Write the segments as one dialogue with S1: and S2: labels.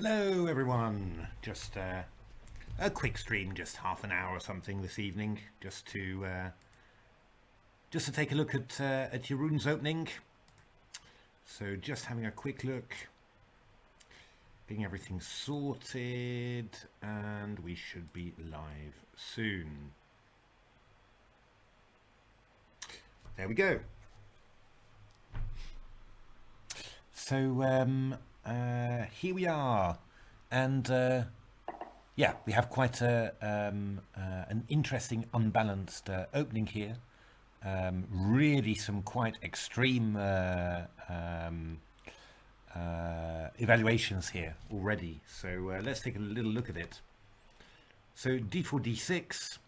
S1: Hello everyone, just a quick stream, just half an hour or something this evening, just to take a look at your runes opening. So just having a quick look, getting everything sorted, and we should be live soon. There we go. So here we are, and yeah, we have quite an interesting unbalanced opening here. Really some quite extreme evaluations here already. So let's take a little look at it. So d4, d6,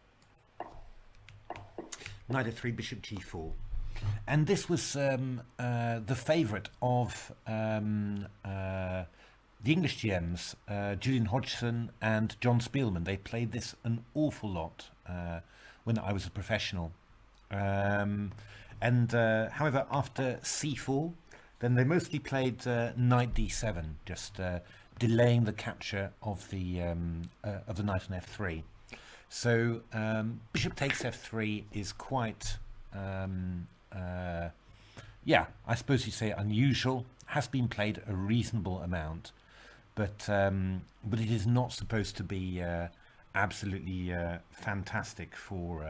S1: knight f3, bishop g4. And this was the favourite of the English GMs, Julian Hodgson and John Spielman. They played this an awful lot when I was a professional. However, after c4, then they mostly played knight d7, just delaying the capture of the knight on f3. So bishop takes f3 is quite yeah, I suppose you'd say unusual. Has been played a reasonable amount, but it is not supposed to be absolutely fantastic for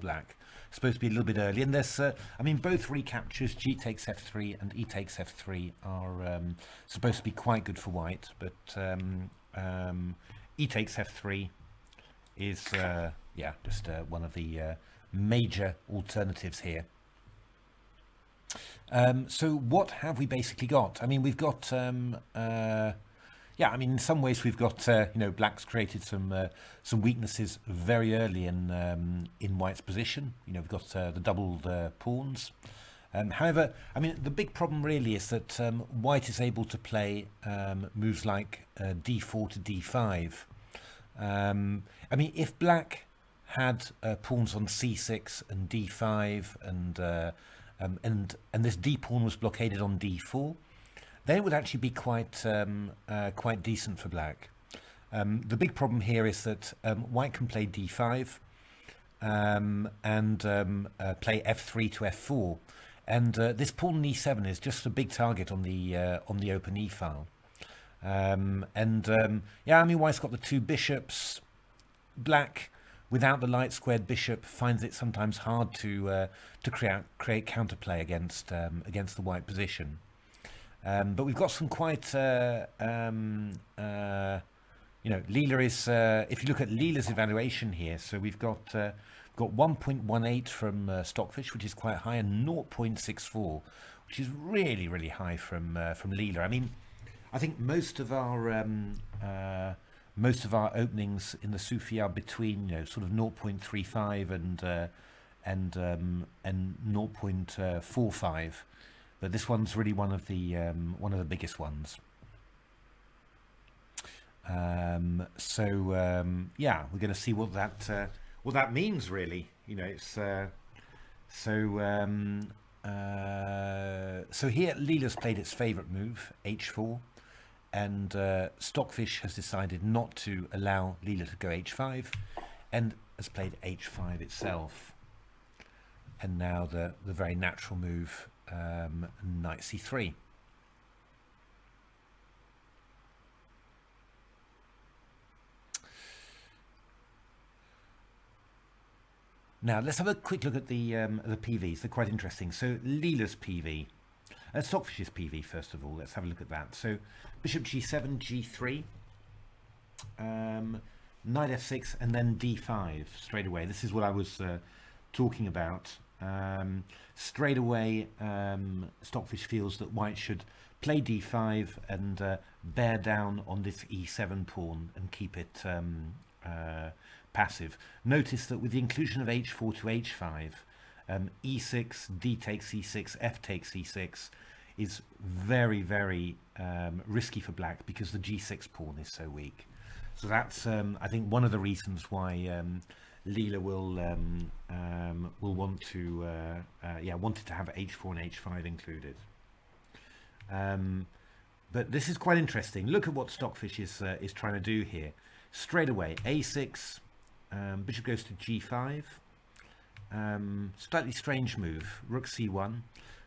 S1: black. It's supposed to be a little bit early, and there's I mean, both recaptures, g takes f3 and e takes f3, are supposed to be quite good for white, but e takes f3 is yeah, just one of the major alternatives here. So what have we basically got? I mean, we've got yeah, I mean, in some ways we've got you know, black's created some weaknesses very early in white's position. You know, we've got the doubled pawns. However, I mean, the big problem really is that white is able to play moves like d4 to d5. I mean, if black had pawns on c6 and d5 and this d pawn was blockaded on d4, then it would actually be quite quite decent for black. The big problem here is that white can play d5 and play f3 to f4, and this pawn on e7 is just a big target on the open e file. Yeah, I mean, white's got the two bishops. Black, without the light squared bishop, finds it sometimes hard to create counterplay against the white position. But we've got some quite you know, Leela is if you look at Leela's evaluation here, so we've got 1.18 from Stockfish, which is quite high, and 0.64, which is really high from Leela. I mean, I think most of our openings in the Sufi are between, you know, sort of 0.35 and 0.45, but this one's really one of the biggest ones. So yeah, we're going to see what that means, really. You know, it's so here Leela's played its favourite move, h4. And Stockfish has decided not to allow Leela to go h5 and has played h5 itself. And now the very natural move, knight c3. Now let's have a quick look at the PVs. They're quite interesting. So Leela's PV. Stockfish's PV, first of all. Let's have a look at that. So bishop g7, g3, knight f6, and then d5 straight away. This is what I was talking about. Straight away, Stockfish feels that white should play d5 and bear down on this e7 pawn and keep it passive. Notice that with the inclusion of h4 to h5, e6, d takes e6, f takes e6 is very risky for black because the g6 pawn is so weak. So that's I think one of the reasons why Leela will want to yeah, wanted to have h4 and h5 included. But this is quite interesting. Look at what Stockfish is trying to do here. Straight away, a6, bishop goes to g5. Slightly strange move, rook c1.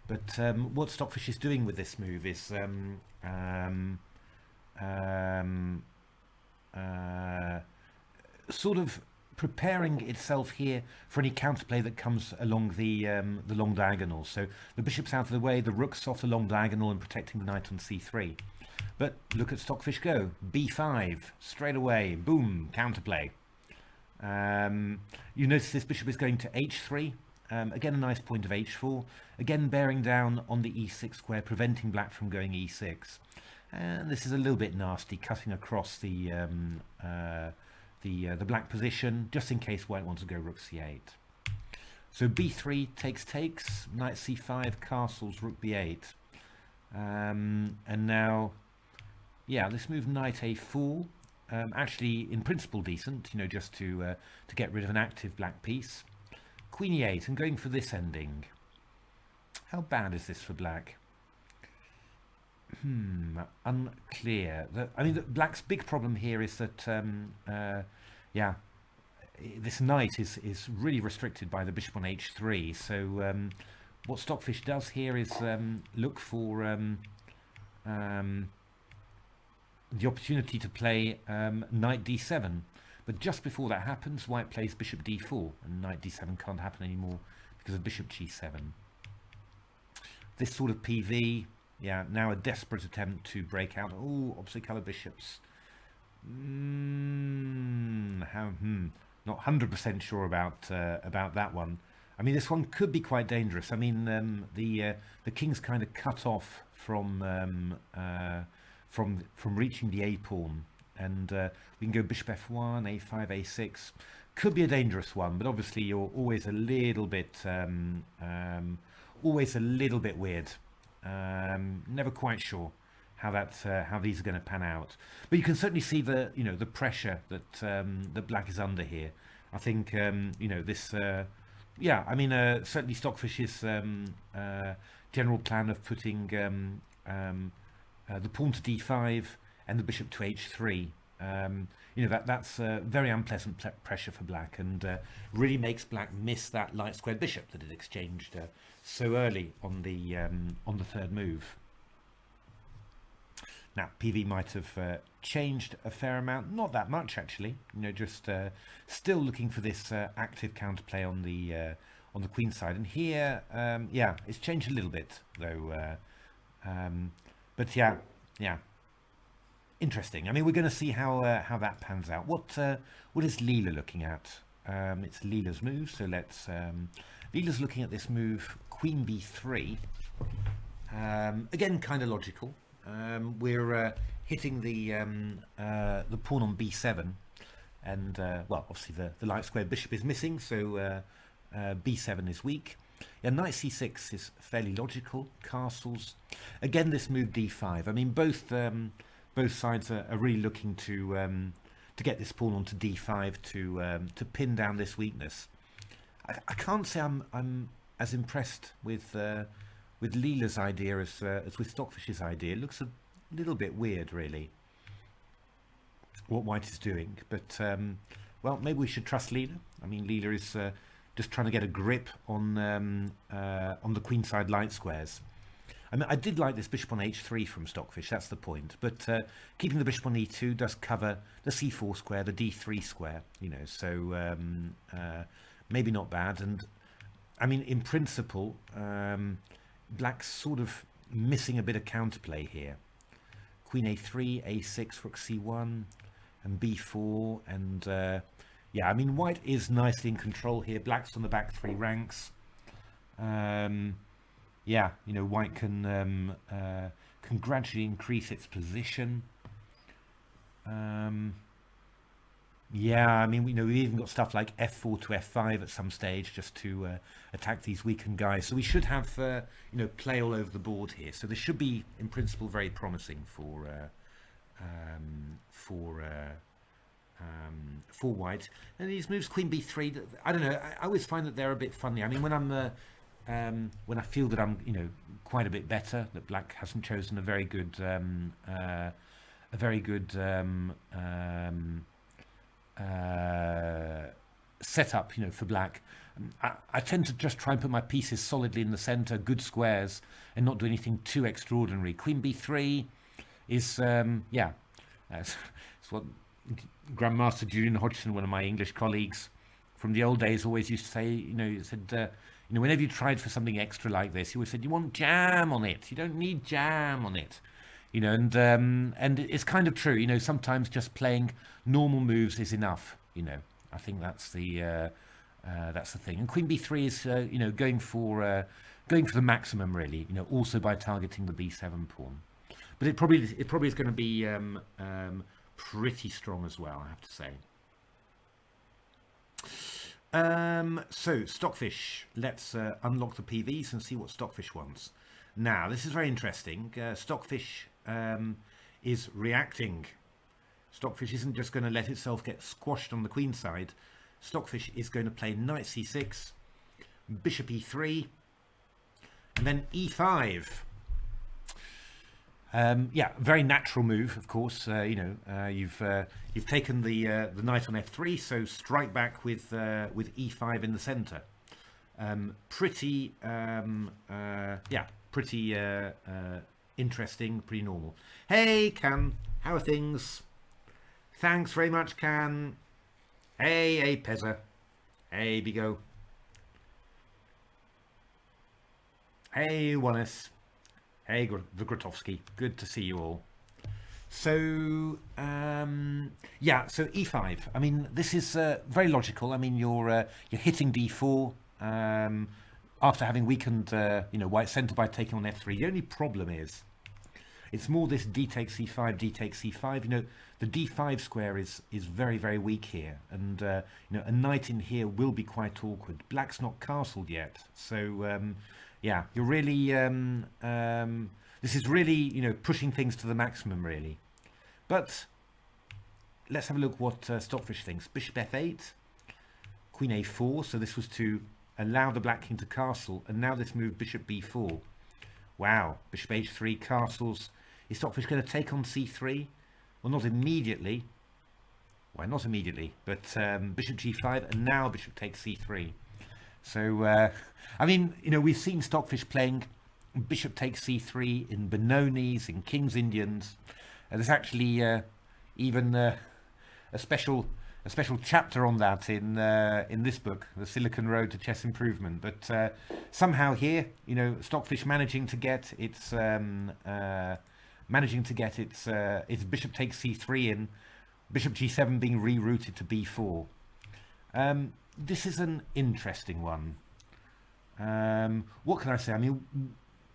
S1: But what Stockfish is doing with this move is sort of preparing itself here for any counterplay that comes along the long diagonal. So the bishop's out of the way, the rook's off the long diagonal and protecting the knight on c3. But look at Stockfish go, b5, straight away, boom, counterplay. You notice this bishop is going to h3. Again, a nice point of h4. Again, bearing down on the e6 square, preventing black from going e6. And this is a little bit nasty, cutting across the black position, just in case white wants to go rook c8. So b3 takes, knight c5, castles, rook b8. And now, yeah, this move knight a4, actually in principle decent, you know, just to get rid of an active black piece. Queen e8 and going for this ending. How bad is this for black? Unclear. I mean, black's big problem here is that, yeah, this knight is really restricted by the bishop on h3. So what Stockfish does here is look for the opportunity to play knight d7. But just before that happens, white plays bishop d4, and knight d7 can't happen anymore because of bishop g7. This sort of PV, yeah, now a desperate attempt to break out. Oh, opposite colour bishops. Not 100% sure about that one. I mean, this one could be quite dangerous. I mean, the king's kind of cut off from reaching the a pawn. And we can go bishop f1, a5, a6. Could be a dangerous one, but obviously you're always a little bit weird. Never quite sure how these are going to pan out. But you can certainly see the pressure that that black is under here. I think this. Yeah, I mean certainly Stockfish's general plan of putting the pawn to d5 and the bishop to h3, that's very unpleasant pressure for black, and really makes black miss that light squared bishop that it exchanged so early on the third move. Now PV might have changed a fair amount, not that much actually. Just still looking for this active counterplay on the queen side, and here, yeah, it's changed a little bit though. But yeah. Interesting. I mean, we're going to see how that pans out. What is Leela looking at? It's Leela's move. So let's. Leela's looking at this move, Queen b3. Again, kind of logical. We're hitting the pawn on b7, and well, obviously the light square bishop is missing, so b7 is weak. Yeah, knight c6 is fairly logical. Castles. Again, this move d5. I mean, both sides are really looking to get this pawn onto d5 to pin down this weakness. I can't say I'm as impressed with Leela's idea as with Stockfish's idea. It looks a little bit weird, really, what white is doing. But well, maybe we should trust Leela. I mean, Leela is just trying to get a grip on the queenside light squares. I mean, I did like this bishop on h3 from Stockfish, that's the point. But keeping the bishop on e2 does cover the c4 square, the d3 square, so maybe not bad. And I mean, in principle, black's sort of missing a bit of counterplay here. Queen a3, a6, rook c1, and b4. And yeah, I mean, white is nicely in control here. Black's on the back three ranks. Yeah, white can gradually increase its position. Yeah, I mean, we've even got stuff like f4 to f5 at some stage just to attack these weakened guys. So we should have play all over the board here. So this should be, in principle, very promising for white. And these moves, queen b3, I don't know. I always find that they're a bit funny. I mean, when I'm when I feel that I'm, quite a bit better, that black hasn't chosen a very good setup, for black. I tend to just try and put my pieces solidly in the center, good squares, and not do anything too extraordinary. Queen b3 is, it's what Grandmaster Julian Hodgson, one of my English colleagues from the old days, always used to say. He said, whenever you tried for something extra like this, he always said, you want jam on it. You don't need jam on it. And it's kind of true. Sometimes just playing normal moves is enough. I think that's the thing. And Queen b3 is going for the maximum, really. Also by targeting the b7 pawn. But it probably is going to be pretty strong as well, I have to say. So Stockfish, let's unlock the PVs and see what Stockfish wants. Now, this is very interesting. Stockfish is reacting. Stockfish isn't just going to let itself get squashed on the queen side. Stockfish is going to play knight c6, bishop e3, and then e5. Very natural move, of course. You've taken the knight on f3, so strike back with e5 in the center. Pretty interesting, pretty normal. Hey, Can, how are things? Thanks very much, Can. Hey, Pezza. Hey, Bigo. Hey, Wannes. Hey, Grotowski. Good to see you all. So, so e5. I mean, this is very logical. I mean, you're hitting d4 after having weakened, white centre by taking on f3. The only problem is, it's more this d takes c5, d takes c5. The d5 square is very, very weak here, and a knight in here will be quite awkward. Black's not castled yet, so you're really this is really pushing things to the maximum, really. But let's have a look what Stockfish thinks. Bishop f8, queen a4. So this was to allow the black king to castle, and now this move bishop b4. Wow, bishop h3 castles. Is Stockfish going to take on c3? Well, not immediately. Why not immediately? But bishop g5, and now bishop takes c3. So, I mean, we've seen Stockfish playing bishop takes c3 in Benoni's, in King's Indians. There's actually even a special chapter on that in this book, The Silicon Road to Chess Improvement. But somehow here, Stockfish managing to get its bishop takes c3 in, bishop g7 being rerouted to b4. This is an interesting one. What can I say? I mean,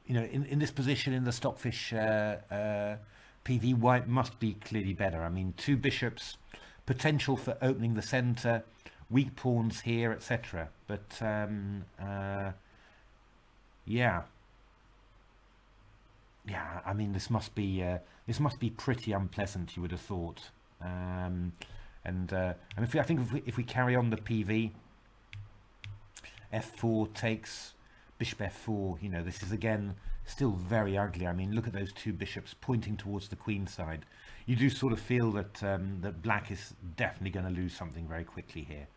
S1: in this position in the Stockfish PV, white must be clearly better. I mean, two bishops, potential for opening the center, weak pawns here, etc. But I mean, this must be pretty unpleasant, you would have thought. I think if we carry on the PV, f4 takes bishop f4. This is again still very ugly. I mean, look at those two bishops pointing towards the queen side. You do sort of feel that that black is definitely going to lose something very quickly here.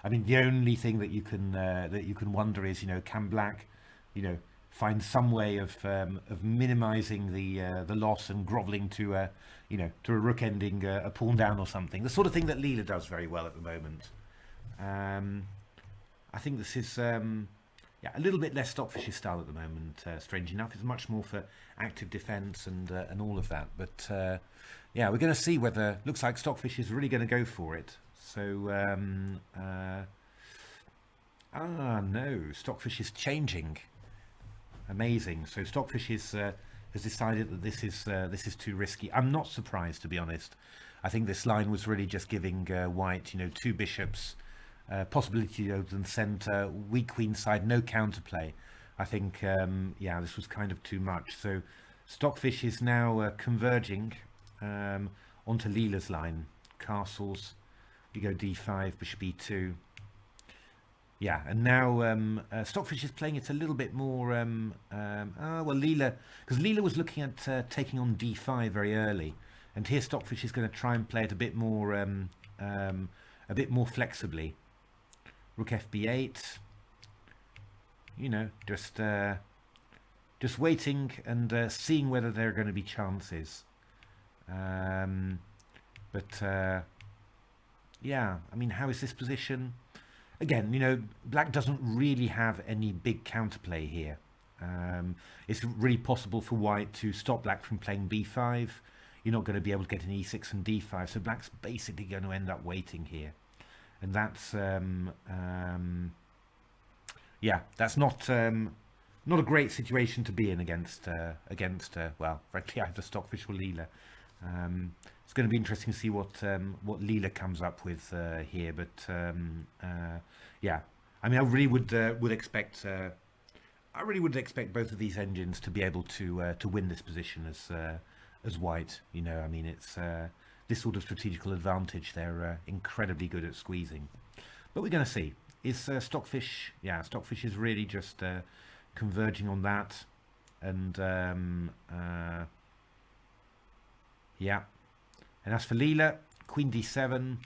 S1: I mean, the only thing that you can wonder is, can black, find some way of minimizing the loss and groveling to a rook ending a pawn down or something. The sort of thing that Leela does very well at the moment. I think this is a little bit less Stockfish's style at the moment. Strange enough, it's much more for active defence and all of that. But we're going to see whether. Looks like Stockfish is really going to go for it. So no, Stockfish is changing. Amazing. So Stockfish has decided that this is too risky. I'm not surprised, to be honest. I think this line was really just giving white, two bishops, possibility to open centre, weak queen side, no counterplay. I think, this was kind of too much. So Stockfish is now converging onto Leela's line. Castles, we go d5, bishop e2. Yeah, and now Stockfish is playing it a little bit more. Well, Leela, because Leela was looking at taking on d5 very early, and here Stockfish is going to try and play it a bit more flexibly. Rook fb8. You know, just waiting and seeing whether there are going to be chances. Yeah, I mean, how is this position? Again, you know, black doesn't really have any big counterplay here. It's really possible for white to stop black from playing b5. You're not going to be able to get an e6 and d5, so black's basically going to end up waiting here. And that's, yeah, that's not a great situation to be in against, well, frankly, either Stockfish or Leela. It's going to be interesting to see what Leela comes up with here, but yeah, I mean, I really would expect both of these engines to be able to win this position as white. You know, I mean, it's this sort of strategical advantage. They're incredibly good at squeezing, but we're going to see. Is Stockfish? Yeah, Stockfish is really just converging on that, and yeah. And as for Leela, Queen d7.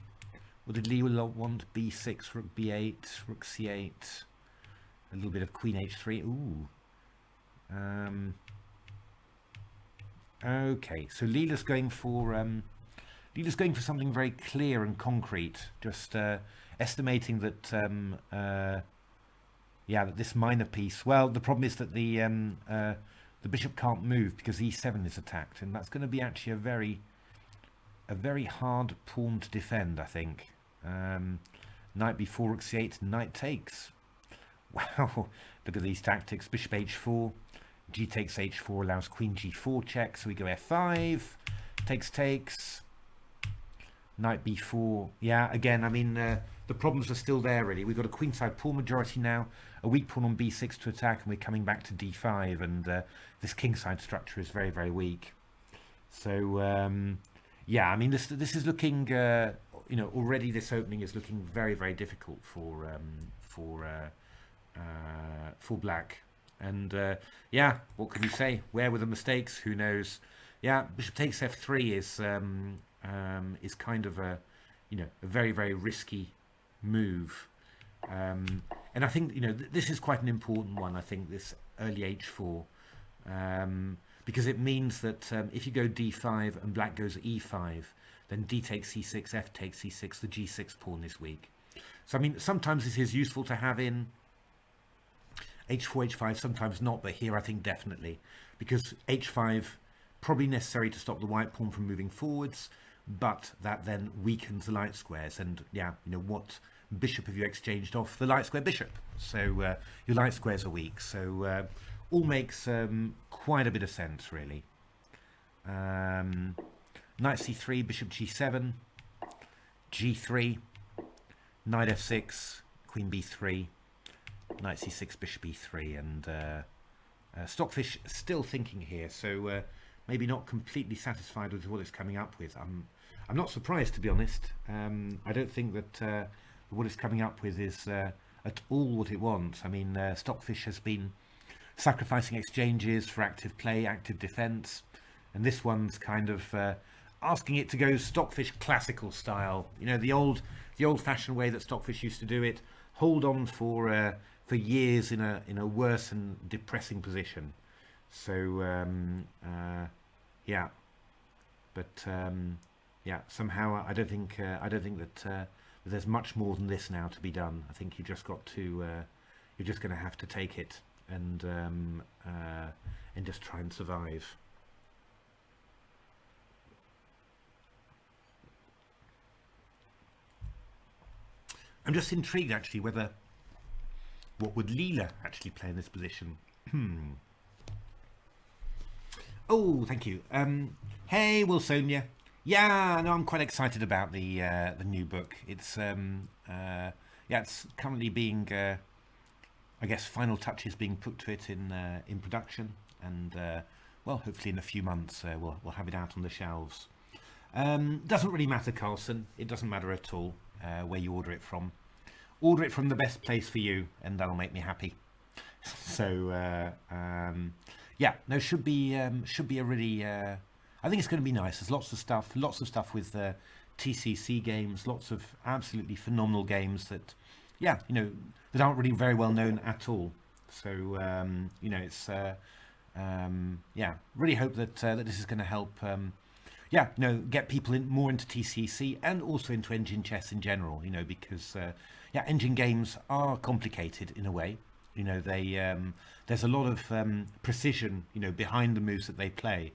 S1: What did Leela want? b6, Rook b8, Rook c8. A little bit of Queen h3. Ooh. Okay, so Leela's going for something very clear and concrete. Just estimating that yeah, that this minor piece. Well, the problem is that the bishop can't move because e7 is attacked, and that's going to be actually a very hard pawn to defend, I think. Knight b4, Rook c8, knight takes. Wow, look at these tactics. Bishop h4, g takes h4 allows queen g4 check, so we go f5, takes, knight b4. Yeah, again, I mean, the problems are still there, really. We've got a queenside pawn majority now, a weak pawn on b6 to attack, and we're coming back to d5, and this kingside structure is very, very weak. So, yeah, I mean, this is looking, you know, already this opening is looking very, very difficult for black. And yeah, what can you say? Where were the mistakes? Who knows? Yeah, bishop takes f3 is kind of a, you know, a very, very risky move. And I think, you know, this is quite an important one. I think this early h4. Because it means that if you go d5 and black goes e5, then d takes c6, f takes c6, the g6 pawn is weak. So, I mean, sometimes this is useful to have in h4, h5, sometimes not, but here I think definitely. Because h5, probably necessary to stop the white pawn from moving forwards, but that then weakens the light squares. And, yeah, you know, what bishop have you exchanged off? The light square bishop. So, your light squares are weak. So, all makes quite a bit of sense, really. Knight c3, bishop g7, g3, knight f6, queen b3, knight c6, bishop e3, and Stockfish still thinking here, so maybe not completely satisfied with what it's coming up with. I'm not surprised, to be honest. I don't think that what it's coming up with is at all what it wants. I mean, Stockfish has been sacrificing exchanges for active play, active defense, and this one's kind of asking it to go Stockfish classical style. You know, the old-fashioned way that Stockfish used to do it. Hold on for years in a worse and depressing position. So yeah, but yeah, somehow I don't think that there's much more than this now to be done. I think you just got to you're just going to have to take it and just try and survive. I'm just intrigued actually what would Leela actually play in this position. Oh, thank you. Hey, Wilsonia. Yeah, no, I'm quite excited about the new book. It's yeah, it's currently being I guess final touches being put to it in production, and well, hopefully in a few months we'll have it out on the shelves. Doesn't really matter, Carlson. It doesn't matter at all where you order it from. order it from the best place for you, and that'll make me happy. So yeah, no, should be a really. I think it's going to be nice. There's lots of stuff with TCC games, lots of absolutely phenomenal games that, yeah, you know, that aren't really very well known at all. So you know, it's yeah, really hope that that this is going to help. Yeah, you know, get people more into TCC and also into engine chess in general. You know, because yeah, engine games are complicated in a way. You know, they there's a lot of precision, you know, behind the moves that they play.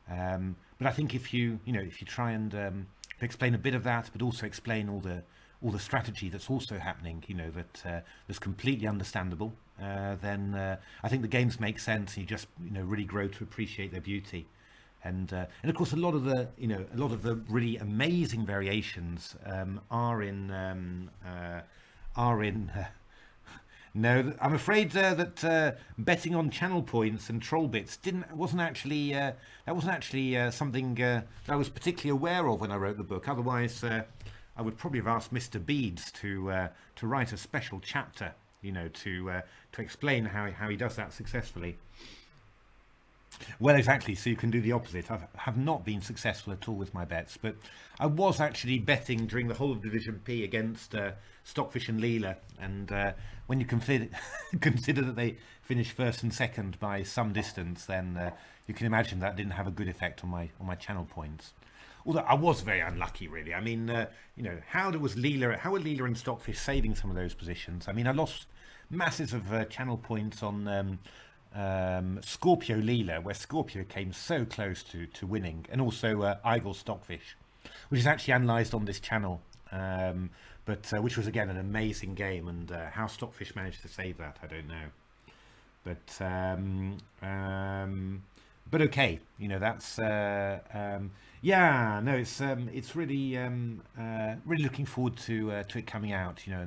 S1: But I think if you try and explain a bit of that, but also explain all the strategy that's also happening, you know, that's completely understandable, then I think the games make sense. And you just, you know, really grow to appreciate their beauty. And of course, a lot of the really amazing variations are in. No, I'm afraid that betting on channel points and troll bits wasn't actually something that I was particularly aware of when I wrote the book. Otherwise, I would probably have asked Mr. Beads to write a special chapter, you know, to explain how he does that successfully. Well, exactly. So you can do the opposite. I have not been successful at all with my bets, but I was actually betting during the whole of Division P against Stockfish and Leela, and when you consider that they finished first and second by some distance, then you can imagine that didn't have a good effect on my channel points. Although I was very unlucky, really. I mean, you know, how were Leela and Stockfish saving some of those positions? I mean, I lost masses of channel points on Scorpio Leela, where Scorpio came so close to winning, and also Eagle Stockfish, which is actually analysed on this channel, but which was again an amazing game, and how Stockfish managed to save that, I don't know. But okay, you know, that's yeah, no, it's really really looking forward to it coming out, you know,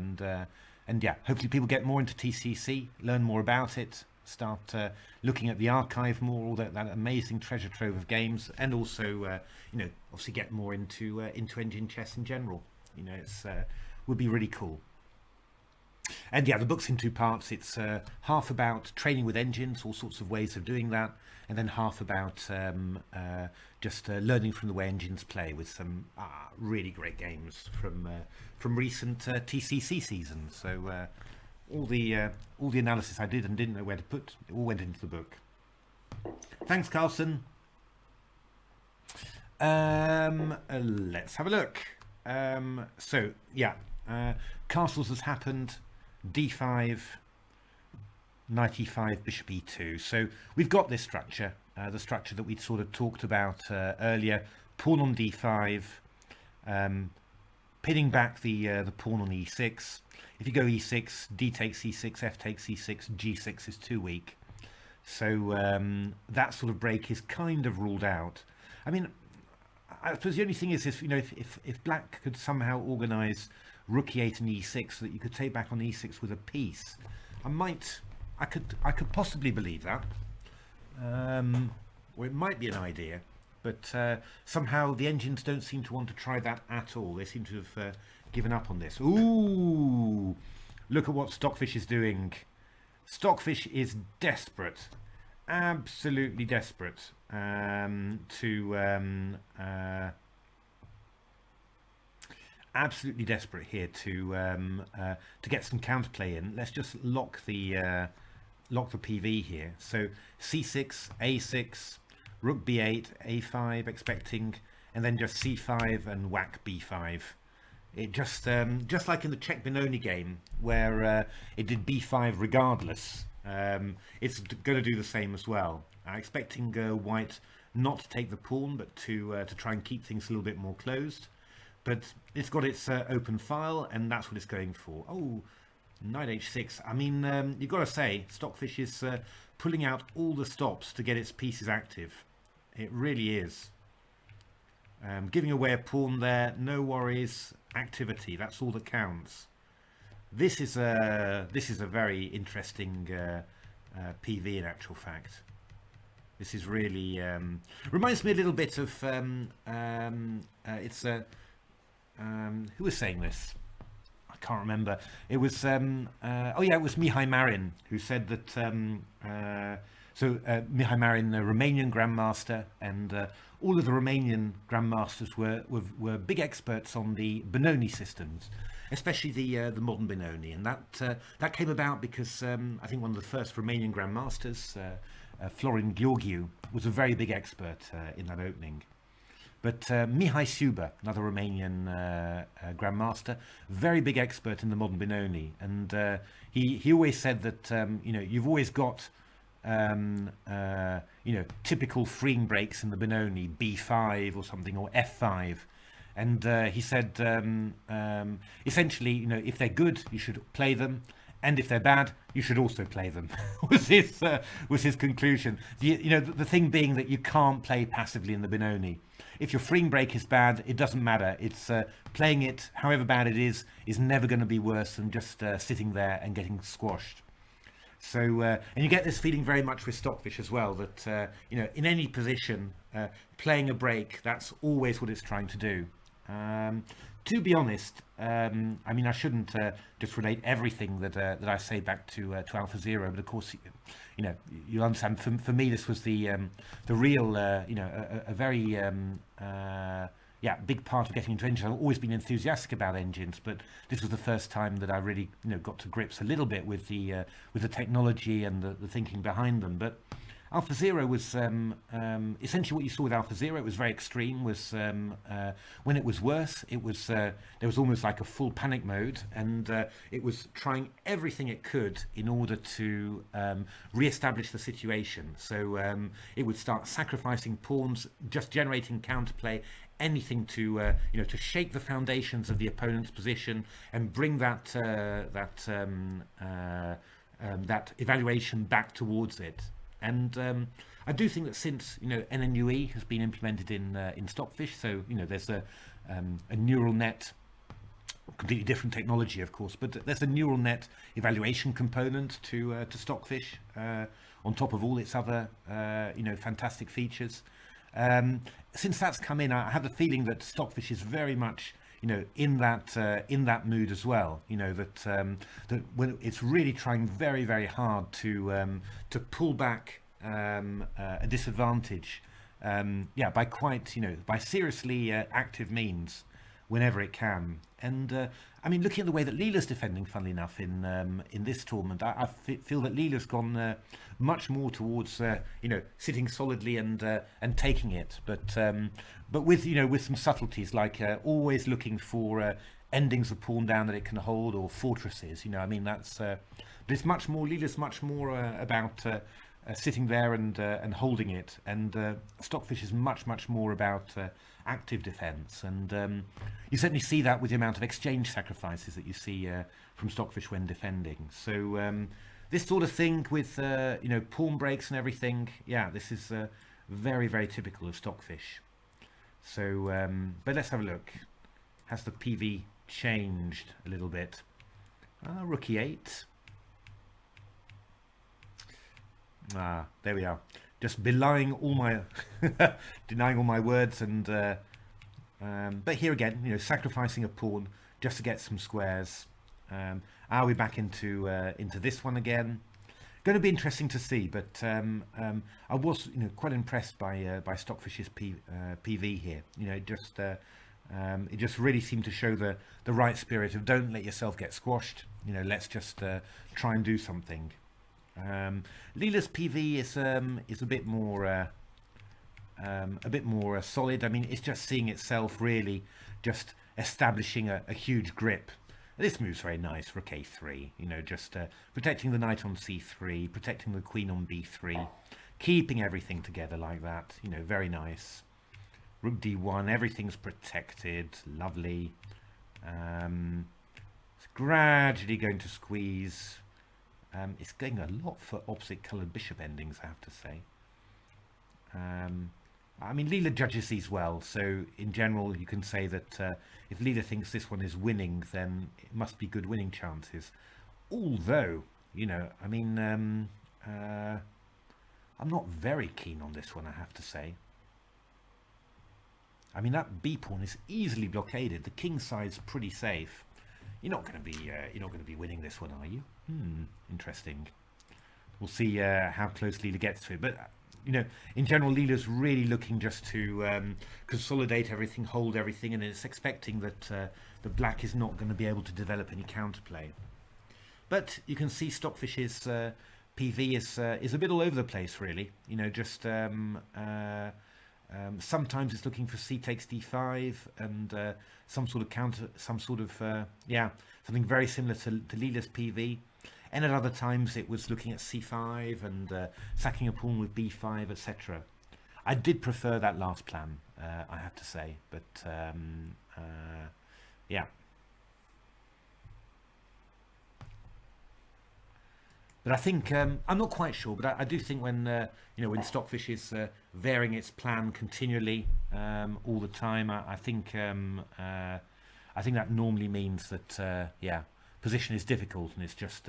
S1: and yeah, hopefully people get more into TCC, learn more about it, start looking at the archive more, all that amazing treasure trove of games, and also you know, obviously get more into engine chess in general. You know, it's would be really cool. And yeah, the book's in two parts. It's half about training with engines, all sorts of ways of doing that, and then half about just learning from the way engines play, with some really great games from recent TCC seasons. So all the analysis I did and didn't know where to put, it all went into the book. Thanks, Carlson. Let's have a look. So yeah, castles has happened. D5, knight e5, bishop e2. So we've got this structure, the structure that we sort of talked about earlier. Pawn on d5, pinning back the pawn on e6. If you go e6, d takes e6, f takes e6, g6 is too weak. So that sort of break is kind of ruled out. I mean, I suppose the only thing is, if black could somehow organise rook e8 and e6 so that you could take back on e6 with a piece, I could possibly believe that. Or it might be an idea, but somehow the engines don't seem to want to try that at all. They seem to have given up on this. Ooh, look at what Stockfish is doing. Stockfish is desperate, absolutely desperate absolutely desperate here to get some counterplay in. Let's just lock the PV here. So c6, a6, rook b8, a5, expecting, and then just c5 and whack b5. It just like in the Czech Benoni game, where it did b5 regardless. It's going to do the same as well. Expecting white not to take the pawn, but to try and keep things a little bit more closed. But it's got its open file, and that's what it's going for. Oh, knight h6. I mean, you've got to say, Stockfish is pulling out all the stops to get its pieces active. It really is. Giving away a pawn there, no worries. Activity, that's all that counts. This is a very interesting PV in actual fact. This is really reminds me a little bit of who was saying this? I can't remember. It was oh yeah, it was Mihai Marin who said that. Mihai Marin, a Romanian grandmaster, and all of the Romanian grandmasters were big experts on the Benoni systems, especially the modern Benoni, and that came about because I think one of the first Romanian grandmasters, Florin Gheorghiu, was a very big expert in that opening. But Mihai Suba, another Romanian grandmaster, very big expert in the modern Benoni, and he always said that you've always got typical freeing breaks in the Benoni, B5 or something, or F5, and he said essentially, if they're good, you should play them, and if they're bad, you should also play them. was his conclusion. The thing being that you can't play passively in the Benoni. If your freeing break is bad, it doesn't matter. It's playing it, however bad it is never going to be worse than just sitting there and getting squashed. So, and you get this feeling very much with Stockfish as well, that in any position, playing a break, that's always what it's trying to do. To be honest, I mean, I shouldn't just relate everything that I say back to AlphaZero, but of course, you understand. For me, this was the real, a very big part of getting into engines. I've always been enthusiastic about engines, but this was the first time that I really, got to grips a little bit with the technology and the thinking behind them. But AlphaZero was essentially what you saw with AlphaZero. It was very extreme. Was when it was worse, it was there was almost like a full panic mode, and it was trying everything it could in order to re-establish the situation. So it would start sacrificing pawns, just generating counterplay, anything to to shake the foundations of the opponent's position and bring that evaluation back towards it. And I do think that since NNUE has been implemented in Stockfish, so there's a neural net, completely different technology, of course, but there's a neural net evaluation component to Stockfish on top of all its other fantastic features. Since that's come in, I have the feeling that Stockfish is very much in that mood as well. That when it's really trying very, very hard to pull back a disadvantage, by quite by seriously active means whenever it can. And I mean, looking at the way that Leela's defending, funnily enough, in this tournament, I feel that Leela's gone much more towards sitting solidly and taking it, but with with some subtleties, like always looking for endings of pawn down that it can hold, or fortresses. I mean, that's but it's much more, Leela's much more about sitting there and holding it, and Stockfish is much more about active defense. And you certainly see that with the amount of exchange sacrifices that you see from Stockfish when defending. So this sort of thing with pawn breaks and everything, this is very, very typical of Stockfish. So but let's have a look. Has the PV changed a little bit? Rook e8. There we are. Just belying all my denying all my words, and but here again, sacrificing a pawn just to get some squares. Are we back into this one again? Going to be interesting to see, but I was quite impressed by Stockfish's PV here. It just really seemed to show the right spirit of don't let yourself get squashed. Let's just try and do something. Leela's PV is a bit more solid. I mean, it's just seeing itself really just establishing a huge grip. This move's very nice. Rook a3, just protecting the knight on c3, protecting the queen on b3, keeping everything together like that. Very nice. Rook d1, everything's protected. Lovely. It's gradually going to squeeze. It's going a lot for opposite coloured bishop endings, I have to say. I mean, Leela judges these well, so in general you can say that if Leela thinks this one is winning, then it must be good winning chances. Although, I mean, I'm not very keen on this one, I have to say. I mean, that b pawn is easily blockaded. The king side's pretty safe. you're not going to be winning this one, are you? Interesting. We'll see how close Leela gets to it. But in general, Leela's really looking just to consolidate everything, hold everything, and it's expecting that the black is not going to be able to develop any counterplay. But you can see Stockfish's PV is a bit all over the place, really. Just sometimes it's looking for c takes d5 and some sort of counter, something very similar to Leela's PV. And at other times it was looking at c5 and sacking a pawn with b5, etc. I did prefer that last plan, I have to say, but yeah. But I think I'm not quite sure, but I do think when when Stockfish is varying its plan continually all the time, I think that normally means that position is difficult and it's just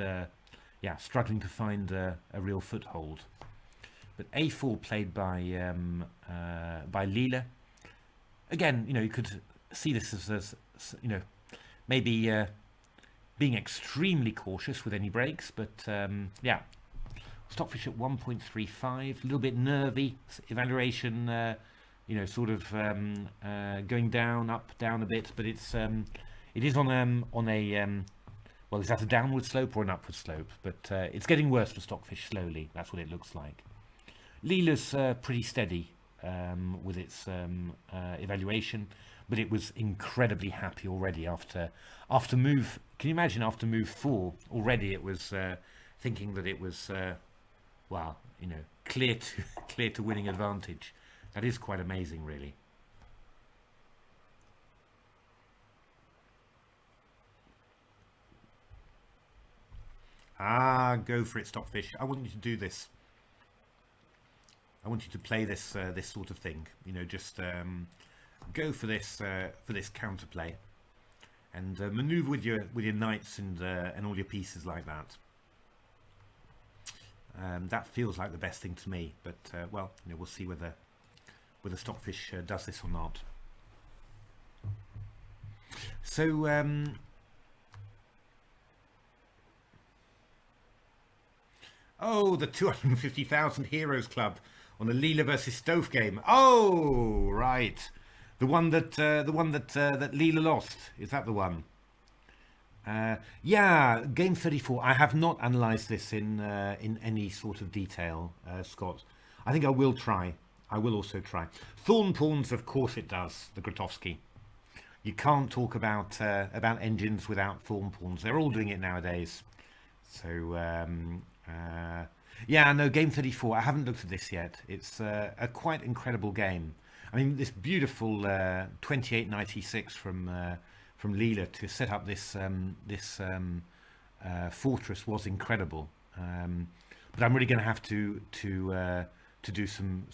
S1: struggling to find a real foothold. But a4 played by Leela. Again, you could see this as maybe being extremely cautious with any breaks, but Stockfish at 1.35, a little bit nervy, evaluation, going down, up, down a bit, but it is on a well, is that a downward slope or an upward slope? But it's getting worse for Stockfish slowly. That's what it looks like. Leela's pretty steady with its evaluation, but it was incredibly happy already after move. Can you imagine after move 4 already? It was thinking that it was clear to winning advantage. That is quite amazing, really. Go for it, Stockfish. I want you to do this. I want you to play this this sort of thing. Just go for this counterplay, and maneuver with your knights and all your pieces like that. That feels like the best thing to me. But well, we'll see whether Stockfish does this or not. So. Oh, the 250,000 Heroes Club on the Leela versus Stove game. Oh, right, the one that Leela lost. Is that the one? Yeah, game 34. I have not analysed this in any sort of detail, Scott. I think I will try. I will also try. Thorn pawns, of course, it does. The Grotowski. You can't talk about engines without thorn pawns. They're all doing it nowadays. So. Yeah, no, game 34. I haven't looked at this yet. It's a quite incredible game. I mean, this beautiful 2896 from Leela to set up this fortress was incredible. But I'm really going to have to do some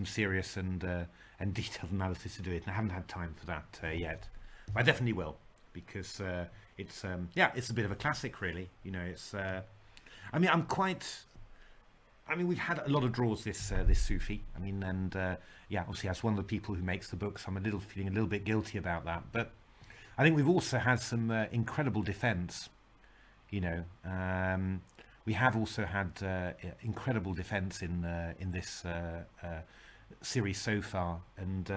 S1: serious and detailed analysis to do it. And I haven't had time for that yet. But I definitely will, because it's a bit of a classic, really. It's. I mean, we've had a lot of draws this Sufi. I mean, and obviously as one of the people who makes the books, I'm feeling a little bit guilty about that. But I think we've also had some incredible defence. We have also had incredible defence in this series so far, and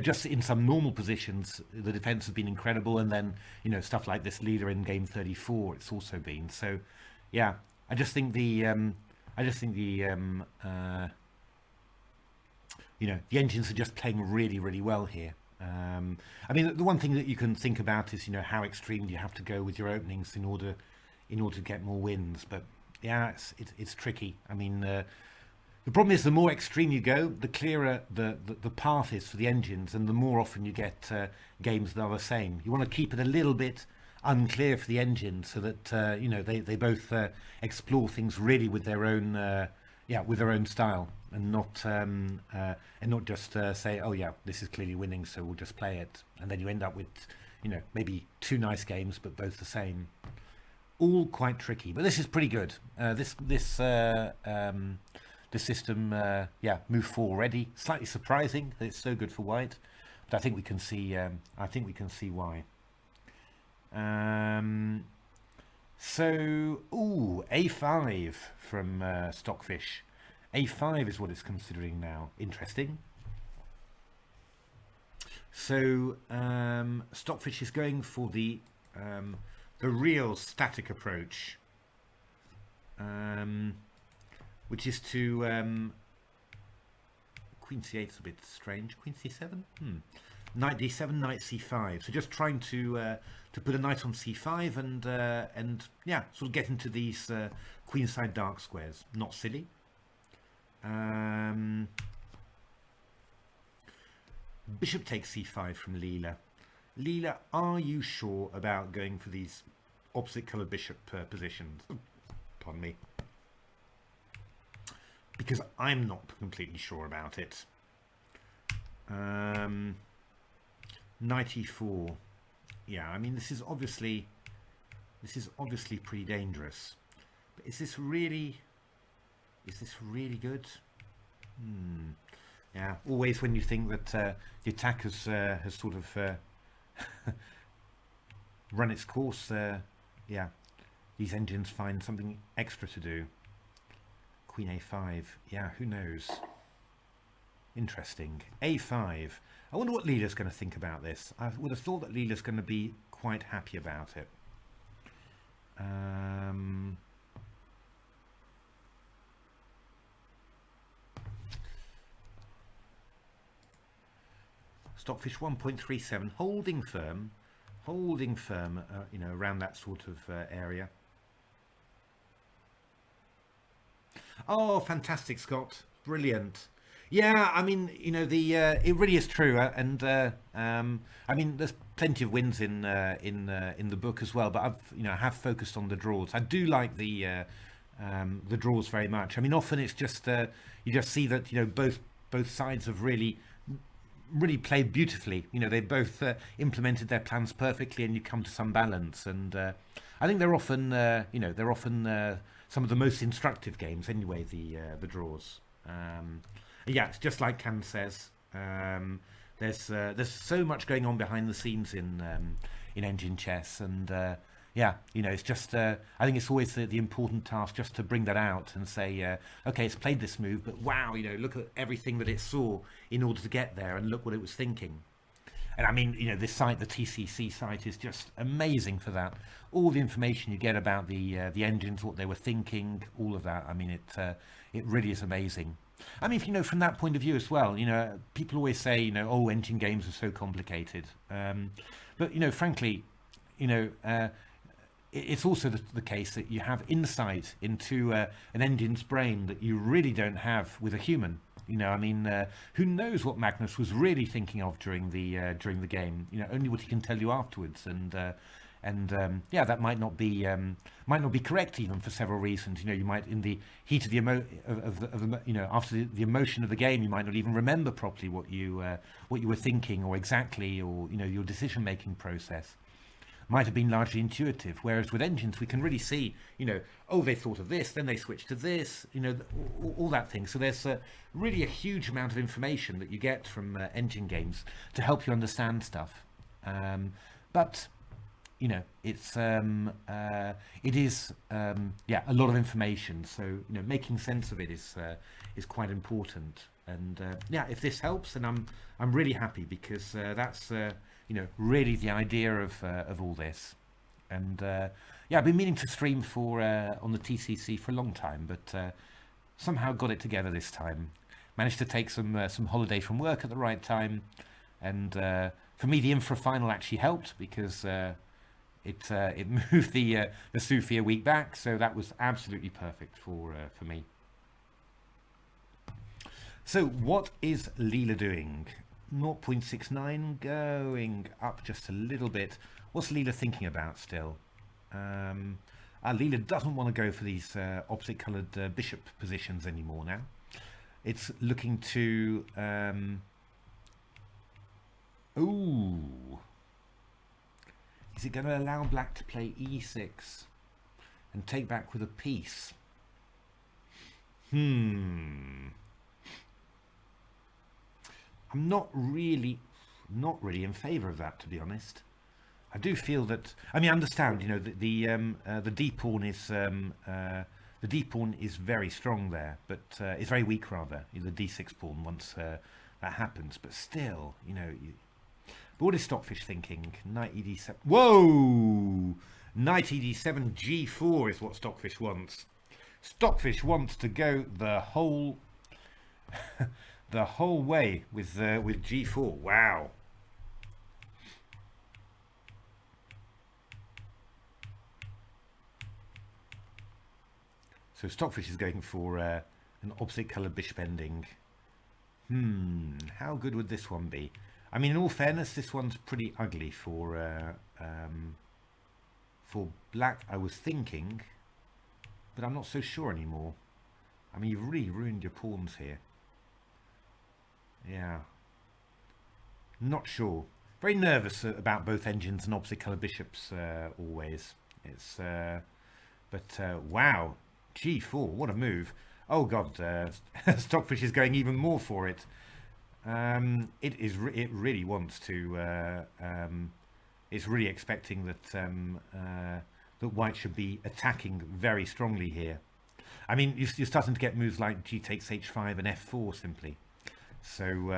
S1: just in some normal positions, the defence has been incredible, and then stuff like this Leela in game 34, it's also been. So, yeah, I just think the engines are just playing really, really well here. I mean, the one thing that you can think about is how extreme do you have to go with your openings in order to get more wins. But yeah, it's tricky. I mean. The problem is the more extreme you go, the clearer the path is for the engines, and the more often you get games that are the same. You want to keep it a little bit unclear for the engines, so that they both explore things really with their own style, and not just say, oh yeah, this is clearly winning, so we'll just play it, and then you end up with maybe two nice games but both the same. All quite tricky, but this is pretty good. The system, move 4 already. Slightly surprising that it's so good for white, but I think we can see. I think we can see why. So, ooh, A5 from Stockfish. A5 is what it's considering now. Interesting. So, Stockfish is going for the real static approach, which is to Queen C8 is a bit strange. Queen C7. Knight D7, Knight C5. So just trying to put a knight on C5 and yeah, sort of get into these queenside dark squares. Not silly. Bishop takes C5 from Leela. Leela, are you sure about going for these opposite coloured bishop positions? Pardon me. Because I'm not completely sure about it. Knight E4. Yeah, I mean this is obviously pretty dangerous. But is this really good? Yeah, always when you think that the attack has sort of run its course, yeah, these engines find something extra to do. Queen A5. Yeah, who knows? Interesting. A5. I wonder what Leela's going to think about this. I would have thought that Leela's going to be quite happy about it. Stockfish 1.37, holding firm, you know, around that sort of area. Oh, fantastic, Scott! Brilliant. Yeah, I mean, you know, it really is true, and I mean, there's plenty of wins in the book as well, but I have focused on the draws. I do like the draws very much. I mean, often it's just you just see that, you know, both sides have really played beautifully. You know, they both implemented their plans perfectly, and you come to some balance. And I think they're often, you know, some of the most instructive games anyway. The draws. Yeah, it's just like Can says. There's so much going on behind the scenes in engine chess, and yeah, you know, it's just I think it's always the important task just to bring that out and say, okay, it's played this move, but wow, you know, look at everything that it saw in order to get there, and look what it was thinking. And I mean, you know, this site, the TCEC site, is just amazing for that. All the information you get about the engines, what they were thinking, all of that. I mean, it really is amazing. I mean, you know, from that point of view as well, you know, people always say, you know, oh, engine games are so complicated. But, you know, frankly, you know, it's also the case that you have insight into an engine's brain that you really don't have with a human. You know, I mean, who knows what Magnus was really thinking of during the game? You know, only what he can tell you afterwards, and yeah, that might not be correct even for several reasons. You know, you might, in the heat of the you know, after the emotion of the game, you might not even remember properly what you were thinking, or exactly, or, you know, your decision making process might have been largely intuitive, whereas with engines we can really see, you know, oh, they thought of this, then they switched to this, you know, all that thing. So there's really a huge amount of information that you get from engine games to help you understand stuff. But you know, it is yeah, a lot of information. So, you know, making sense of it is quite important. And yeah, if this helps, then I'm really happy, because that's you know, really the idea of all this. And yeah, I've been meaning to stream for on the TCC for a long time, but somehow got it together this time. Managed to take some holiday from work at the right time, and for me the infra final actually helped, because it moved the Sofia week back, so that was absolutely perfect for me. So what is Leela doing? 0.69, going up just a little bit. What's Leela thinking about still? Leela doesn't want to go for these opposite coloured bishop positions anymore now. It's looking to... ooh! Is it going to allow black to play e6 and take back with a piece? I'm not really in favour of that, to be honest. I do feel that. I mean, I understand. You know, the D pawn is the D pawn is very strong there, but it's very weak rather. The D6 pawn once that happens, but still, you know. But what is Stockfish thinking? Knight ED7. Whoa! Knight ED7 G4 is what Stockfish wants. Stockfish wants to go the whole the whole way with G4. Wow. So Stockfish is going for an opposite colour bishop ending. How good would this one be? I mean, in all fairness, this one's pretty ugly for black, I was thinking, but I'm not so sure anymore. I mean, you've really ruined your pawns here. Yeah. Not sure. Very nervous about both engines and opposite colour bishops always. It's wow. G4, what a move. Oh god, Stockfish is going even more for it. It really wants to it's really expecting that that white should be attacking very strongly here. I mean, you're starting to get moves like G takes H5 and F4 simply. So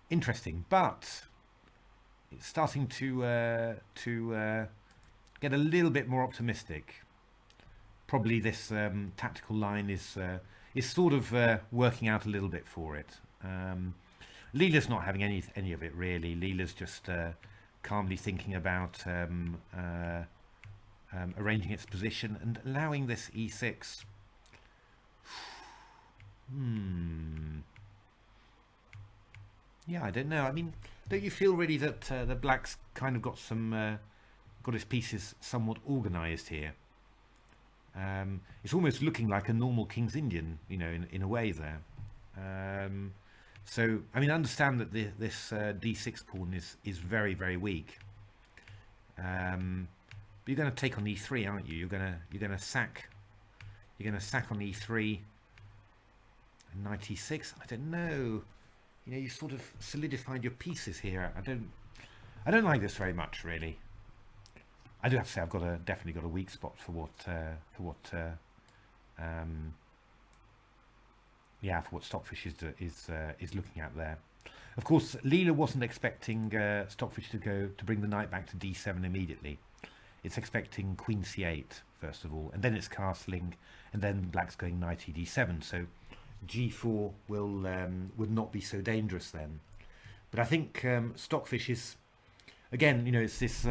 S1: interesting, but it's starting to get a little bit more optimistic. Probably this tactical line is sort of working out a little bit for it. Leela's not having any of it really. Leela's just calmly thinking about arranging its position and allowing this E6. Yeah, I don't know. I mean, don't you feel really that the black's kind of got his pieces somewhat organised here? It's almost looking like a normal King's Indian, you know, in a way there. So, I mean, I understand that this D6 pawn is very, very weak. But you're going to take on E3, aren't you? You're going to sack on E3 and Knight E6. I don't know. You know, you sort of solidified your pieces here. I don't like this very much, really. I do have to say I've definitely got a weak spot for what Stockfish is looking at there. Of course, Leela wasn't expecting Stockfish to bring the knight back to D7 immediately. It's expecting Queen C8 first of all, and then it's castling, and then black's going Knight ED7. So G4 would not be so dangerous then. But I think Stockfish is, again, you know, it's this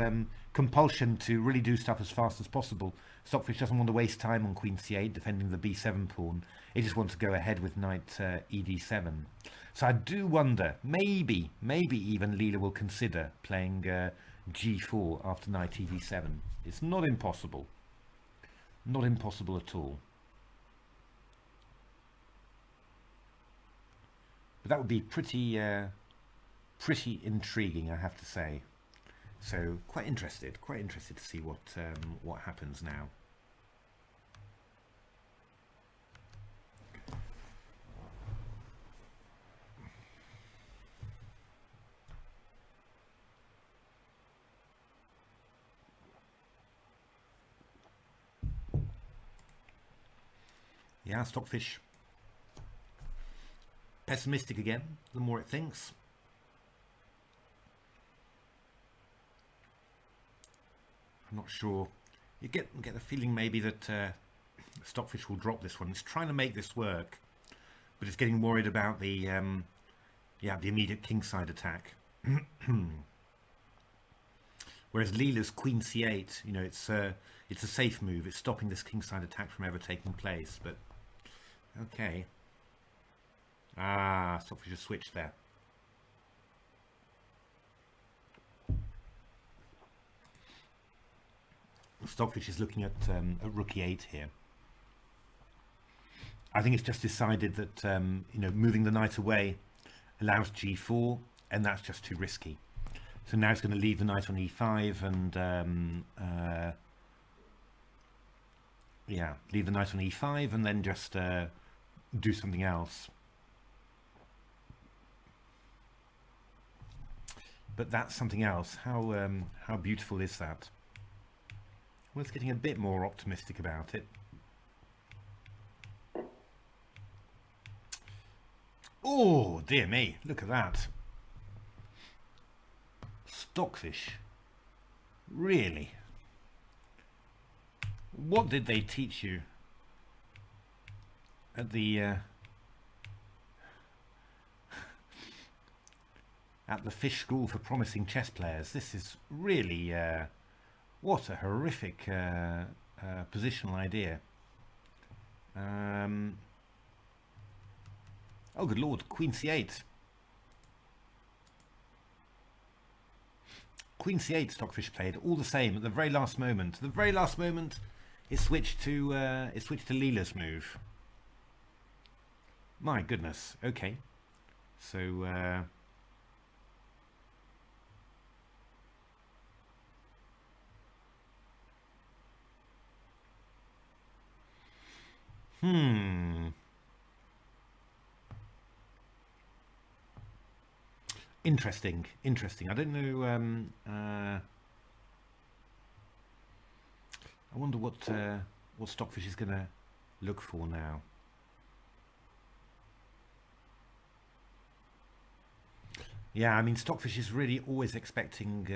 S1: compulsion to really do stuff as fast as possible. Stockfish doesn't want to waste time on Queen C8 defending the B7 pawn. It just wants to go ahead with Knight ED7. So I do wonder, maybe even Leela will consider playing G4 after Knight ED7. It's not impossible. Not impossible at all. But that would be pretty intriguing, I have to say. So quite interested to see what happens now. Yeah, Stockfish. Pessimistic again, the more it thinks. I'm not sure. You get the feeling maybe that Stockfish will drop this one. It's trying to make this work, but it's getting worried about the immediate kingside attack. Whereas Leela's Queen C8, you know, it's a safe move. It's stopping this kingside attack from ever taking place. But okay. Stockfish just switched there. Stockfish is looking at rook e8 here. I think it's just decided that you know, moving the knight away allows G4, and that's just too risky. So now it's going to leave the knight on E5 and leave the knight on E5 and then just do something else. but that's something else. How beautiful is that? Well, it's getting a bit more optimistic about it. Oh, dear me, look at that. Stockfish. Really? What did they teach you at the fish school for promising chess players? This is really what a horrific positional idea. Oh, good lord, Queen C8. Queen C8 Stockfish played, all the same, at the very last moment. The very last moment, it switched to Leela's move. My goodness, okay. So, Interesting. I don't know. I wonder what Stockfish is going to look for now. Yeah, I mean, Stockfish is really always expecting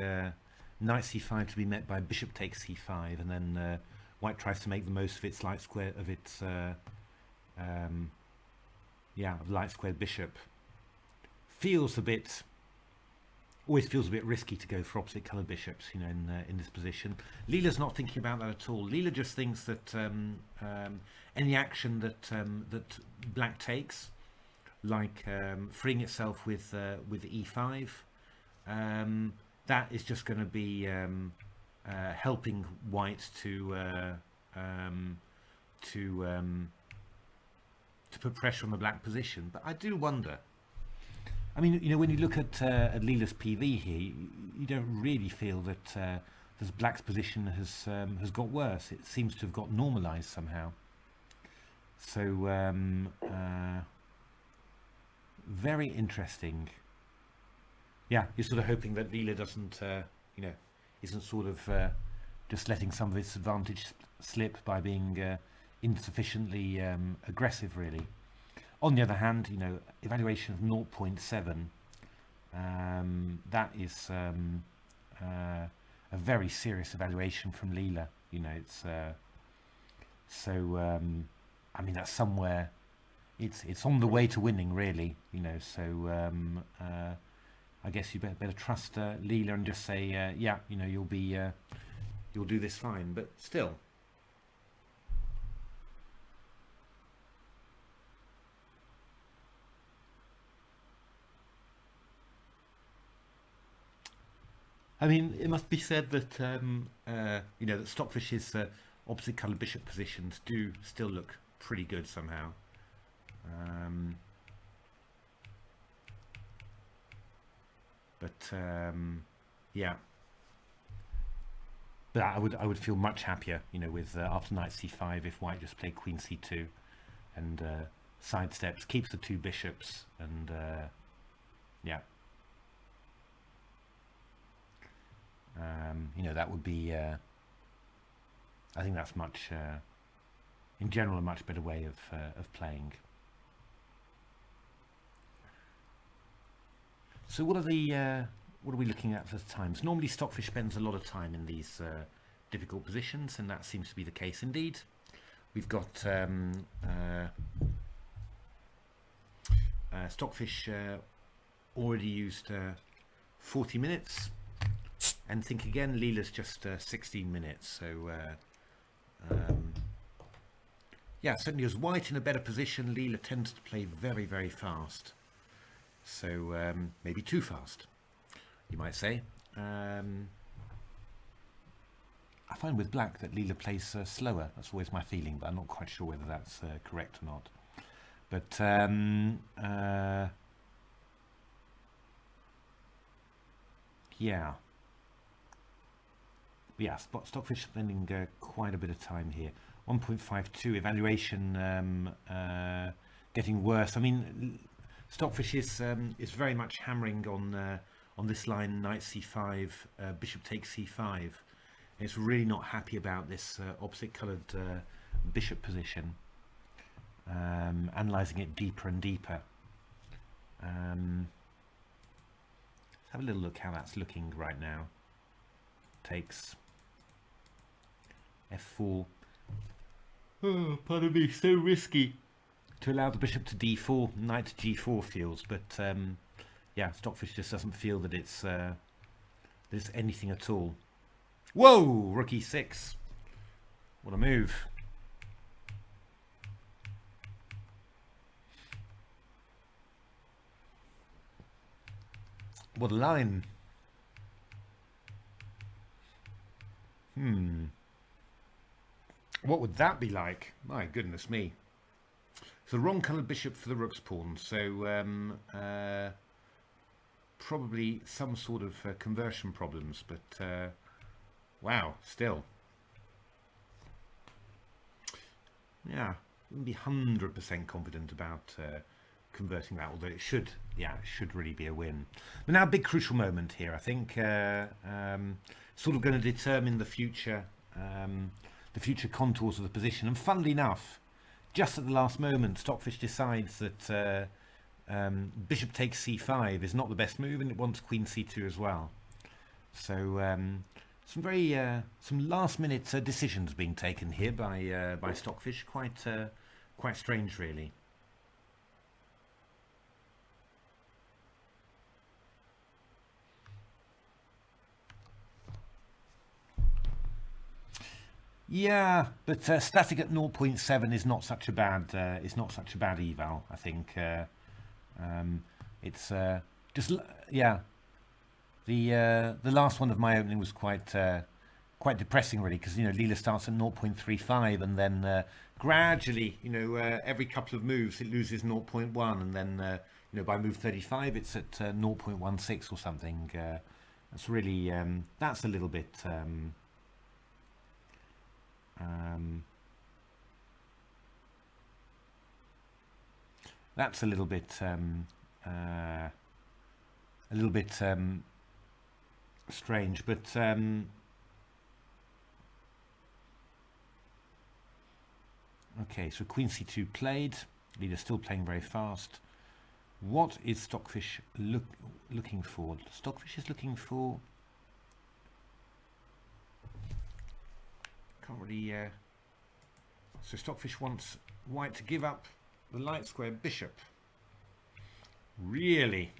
S1: knight c5 to be met by bishop takes c5, and then White tries to make the most of its light square of its light squared bishop. Always feels a bit risky to go for opposite coloured bishops, you know, in this position. Leela's not thinking about that at all. Leela just thinks that any action that Black takes, like freeing itself with e5, that is just going to be helping White to put pressure on the Black position. But I do wonder. I mean, you know, when you look at Leela's PV here, you don't really feel that this Black's position has got worse. It seems to have got normalised somehow. So very interesting. Yeah, you're sort of hoping that Leela doesn't, isn't sort of just letting some of its advantage slip by being insufficiently aggressive, really. On the other hand, you know, evaluation of 0.7, that is a very serious evaluation from Leela. You know, it's I mean, that's somewhere. It's on the way to winning, really. You know, so I guess you better trust Leela and just say, yeah, you know, you'll do this fine. But still. I mean, it must be said that you know, that Stockfish's opposite coloured bishop positions do still look pretty good somehow. Yeah. But I would feel much happier, you know, with after knight c5 if White just played queen c2 and sidesteps, keeps the two bishops, and yeah. You know, that would be I think that's much in general a much better way of playing. So what are we looking at for times? Normally Stockfish spends a lot of time in these difficult positions, and that seems to be the case indeed. We've got Stockfish already used 40 minutes. And think again, Leela's just 16 minutes. So, yeah, certainly as White in a better position, Leela tends to play very, very fast. So, maybe too fast, you might say. I find with Black that Leela plays slower. That's always my feeling, but I'm not quite sure whether that's correct or not. But, yeah. Yeah, Stockfish spending quite a bit of time here. 1.52 evaluation getting worse. I mean, Stockfish is very much hammering on this line, knight c5, bishop takes c5. And it's really not happy about this opposite coloured bishop position, analysing it deeper and deeper. Let's have a little look how that's looking right now. Takes f4. Oh, pardon me, so risky to allow the bishop to d4. Knight to g4 feels, but yeah, Stockfish just doesn't feel that it's there's anything at all. Whoa, rook e6. What a move. What a line. What would that be like? My goodness me. It's the wrong coloured bishop for the rook's pawn, so probably some sort of conversion problems, but wow, still. Yeah, wouldn't be 100% confident about converting that, although it should, yeah, it should really be a win. But now a big crucial moment here, I think, sort of going to determine the future contours of the position. And funnily enough, just at the last moment, Stockfish decides that bishop takes c5 is not the best move, and it wants queen c2 as well. So some very some last-minute decisions being taken here by Stockfish. Quite strange, really. Yeah, but static at 0.7 is not such a bad eval. I think it's just, yeah. The last one of my opening was quite depressing, really, because Leela starts at 0.35 and then gradually, every couple of moves it loses 0.1, and then by move 35 it's at 0.16 or something. That's really that's a little bit. That's a little bit strange, but okay, so queen c2 played. Leader still playing very fast. What is Stockfish looking for? Stockfish is looking for, can't really so Stockfish wants white to give up the light square bishop. Really?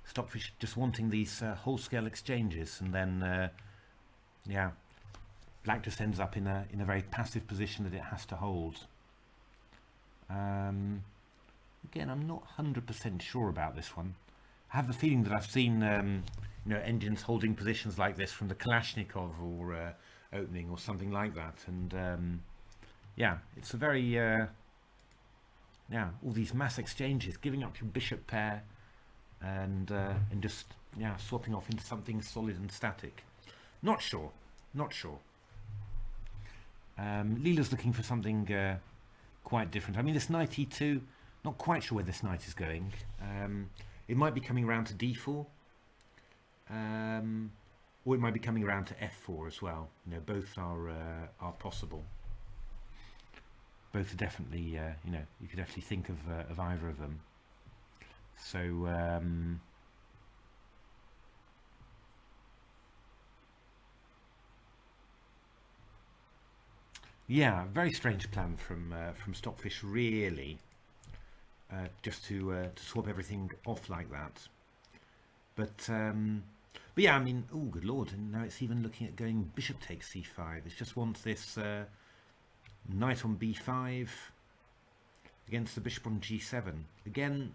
S1: Stockfish just wanting these whole scale exchanges, and then yeah, black just ends up in a very passive position that it has to hold. Again, I'm not 100% sure about this one. I have the feeling that I've seen engines holding positions like this from the Kalashnikov or opening or something like that, and yeah, it's a very yeah, all these mass exchanges, giving up your bishop pair, and just swapping off into something solid and static. Not sure. Leela's looking for something quite different. I mean, this knight e2, not quite sure where this knight is going. It might be coming around to d4, or it might be coming around to f4 as well. Both are possible. Both are definitely, you could definitely think of either of them. So yeah, very strange plan from Stockfish, really. Just to swap everything off like that. But yeah, I mean, oh good lord! And now it's even looking at going bishop takes c5. It just wants this knight on b5 against the bishop on g7 again.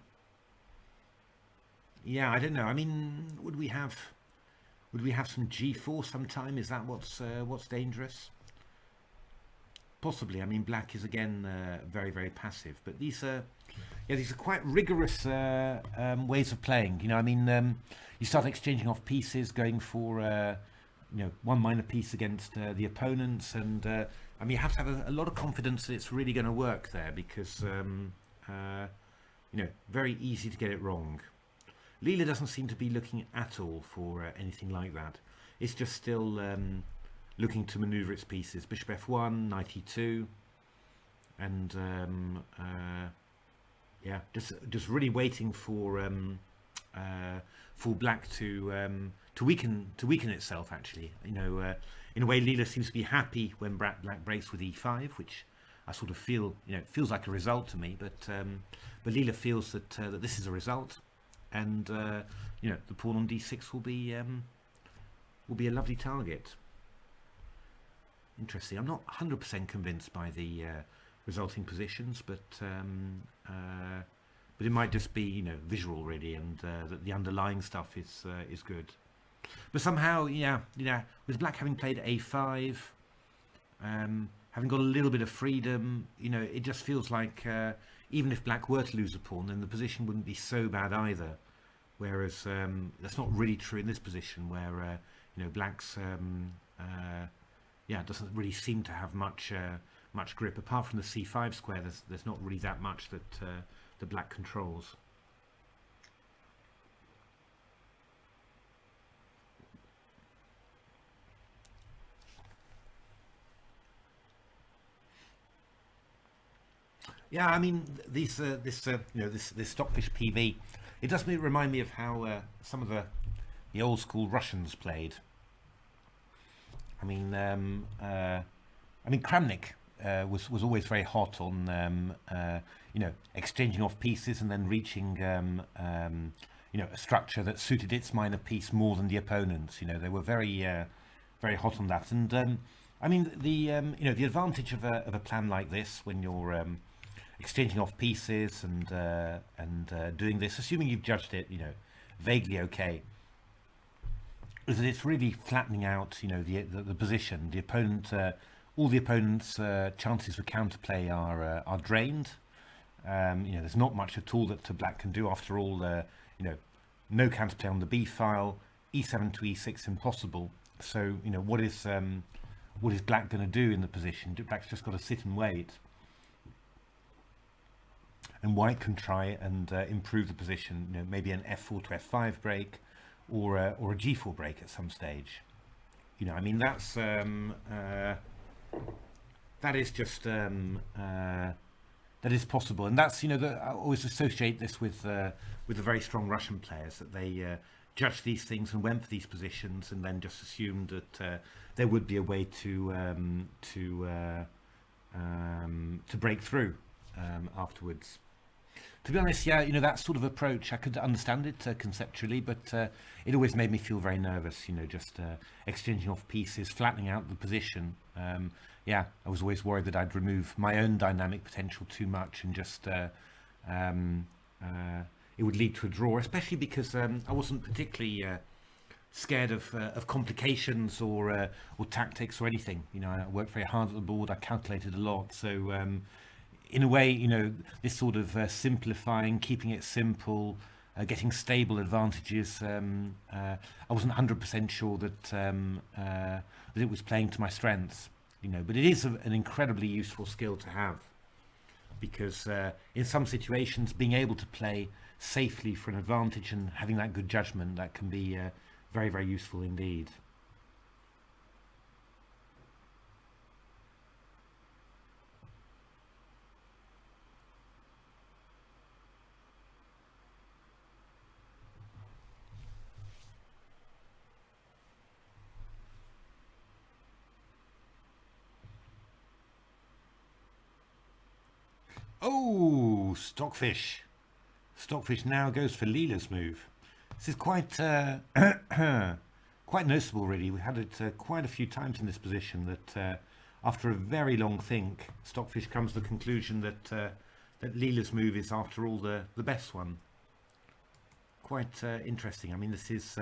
S1: Yeah, I don't know. I mean, would we have some g4 sometime? Is that what's dangerous? Possibly. I mean, black is again very, very passive, but these are quite rigorous ways of playing. I mean, you start exchanging off pieces, going for one minor piece against the opponents, and I mean, you have to have a lot of confidence that it's really going to work there, because very easy to get it wrong. Leela doesn't seem to be looking at all for anything like that. It's just still looking to maneuver its pieces. Bishop f1, knight e2, and just really waiting for black to weaken itself. Actually, in a way, Leela seems to be happy when black breaks with e5, which I sort of feel, it feels like a result to me. But Leela feels that this is a result, and the pawn on d6 will be a lovely target. Interesting. I'm not 100% convinced by the resulting positions, but it might just be visual really, and that the underlying stuff is good. But somehow, with black having played a5, having got a little bit of freedom, it just feels like even if black were to lose a pawn, then the position wouldn't be so bad either. Whereas that's not really true in this position, where black's doesn't really seem to have much grip. Apart from the c5 square, there's not really that much that the black controls. Yeah, I mean, this Stockfish PV, it does remind me of how some of the old school Russians played. I mean, Kramnik was always very hot on exchanging off pieces and then reaching a structure that suited its minor piece more than the opponent's. They were very very hot on that. And I mean, the advantage of a plan like this, when you're exchanging off pieces and doing this, assuming you've judged it vaguely okay, is that it's really flattening out the position. The opponent, all the opponent's chances for counterplay are drained. There's not much at all that black can do. After all, no counterplay on the b file, e7 to e6 impossible. So what is black going to do in the position? Black's just got to sit and wait, and white can try and improve the position. Maybe an f4 to f5 break, or a g4 break at some stage. I mean, that's that is just that is possible, and that's I always associate this with the very strong Russian players, that they judged these things and went for these positions, and then just assumed that there would be a way to break through afterwards. To be honest, that sort of approach, I could understand it conceptually, but it always made me feel very nervous, just exchanging off pieces, flattening out the position. I was always worried that I'd remove my own dynamic potential too much, and just it would lead to a draw, especially because I wasn't particularly scared of complications or tactics or anything. I worked very hard at the board, I calculated a lot, so in a way, this sort of simplifying, keeping it simple, getting stable advantages, I wasn't 100% sure that it was playing to my strengths, but it is an incredibly useful skill to have, because in some situations, being able to play safely for an advantage and having that good judgment, that can be very, very useful indeed. Oh, Stockfish. Stockfish now goes for Leela's move. This is quite quite noticeable, really. We had it quite a few times in this position that after a very long think, Stockfish comes to the conclusion that that Leela's move is, after all, the best one. Quite interesting. I mean, this is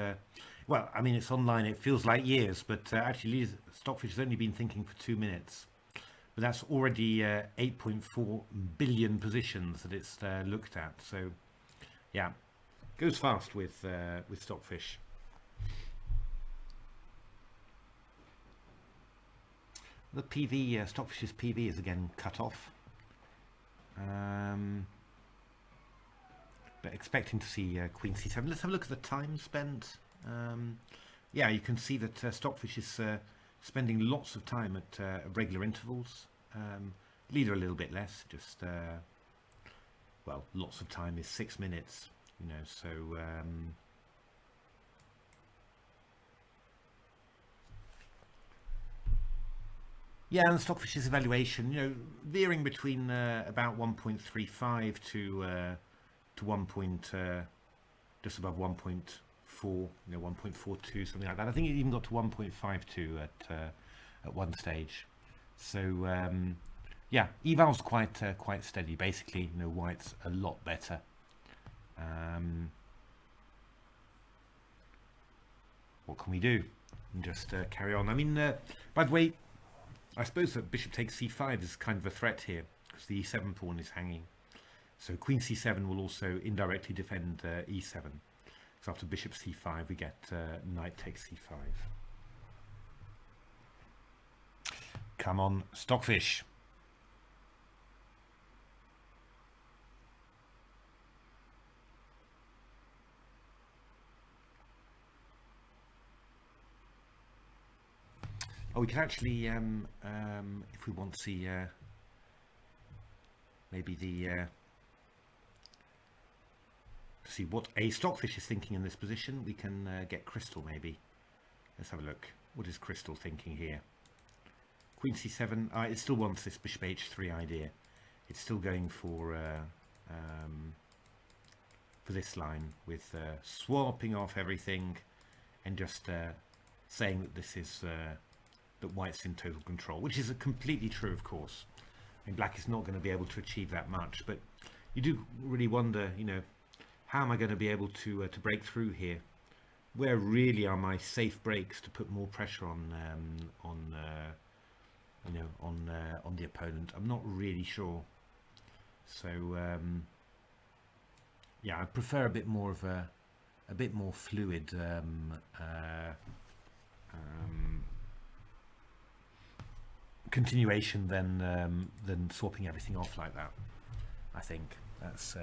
S1: well, I mean, it's online. It feels like years, but actually, Stockfish has only been thinking for 2 minutes. But that's already 8.4 billion positions that it's looked at. So, yeah, goes fast with Stockfish. The PV, Stockfish's PV is again cut off. But expecting to see Queen C7. Let's have a look at the time spent. Yeah, you can see that Stockfish is spending lots of time at regular intervals. Leela a little bit less, just well, lots of time is 6 minutes, you know, so yeah, and Stockfish's evaluation, you know, veering between about 1.35 to 1. Just above 1.4, you know, 1.42, something like that. I think it even got to 1.52 at one stage. So yeah, eval's quite steady. Basically, you know, white's a lot better. What can we do? And just carry on. I mean, by the way, I suppose that bishop takes c5 is kind of a threat here because the e7 pawn is hanging. So queen c7 will also indirectly defend e7. So after bishop c5 we get knight takes c5. Come on, Stockfish. Oh, we can actually, if we want to see maybe the see what a Stockfish is thinking in this position, we can get Crystal maybe. Let's have a look. What is Crystal thinking here? Queen c7. It still wants this bishop h3 idea. It's still going for this line with swapping off everything and just saying that this is that white's in total control, which is completely true, of course. I mean, black is not going to be able to achieve that much, but you do really wonder, you know, how am I going to be able to break through here? Where really are my safe breaks to put more pressure on you know, on the opponent? I'm not really sure. So yeah, I prefer a bit more of a bit more fluid continuation than swapping everything off like that. I think that's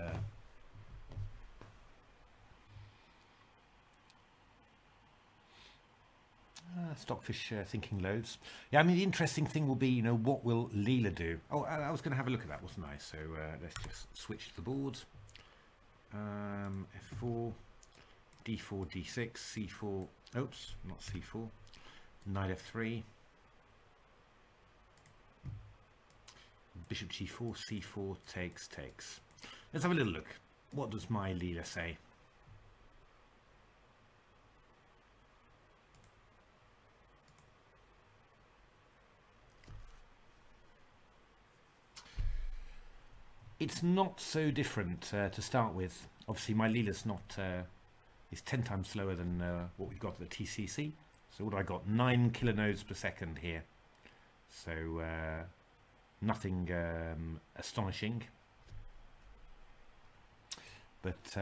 S1: Stockfish thinking loads. Yeah, I mean, the interesting thing will be, you know, what will Leela do? Oh, I was going to have a look at that, wasn't I? So let's just switch to the board. F4, D4, D6, C4. Oops, not C4. Knight F3. Bishop G4, C4, takes. Let's have a little look. What does my Leela say? It's not so different to start with. Obviously, my Leela's not is 10 times slower than what we've got at the TCEC. So what have I got? 9 kilonodes per second here. So nothing astonishing, but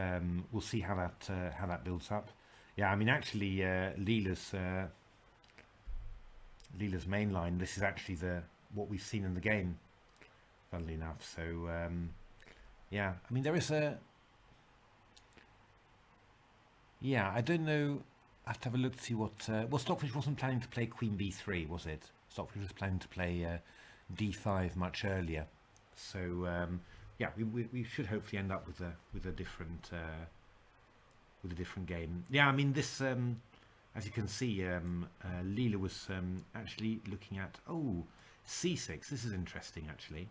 S1: we'll see how that builds up. Yeah, I mean, actually, Leela's main line. This is actually what we've seen in the game, funnily enough. So yeah, I mean, there is yeah, I don't know. I have to have a look to see what. Well, Stockfish wasn't planning to play Queen B3, was it? Stockfish was planning to play D5 much earlier. So yeah, we should hopefully end up with a different game. Yeah, I mean, this as you can see, Leela was actually looking at C6. This is interesting, actually,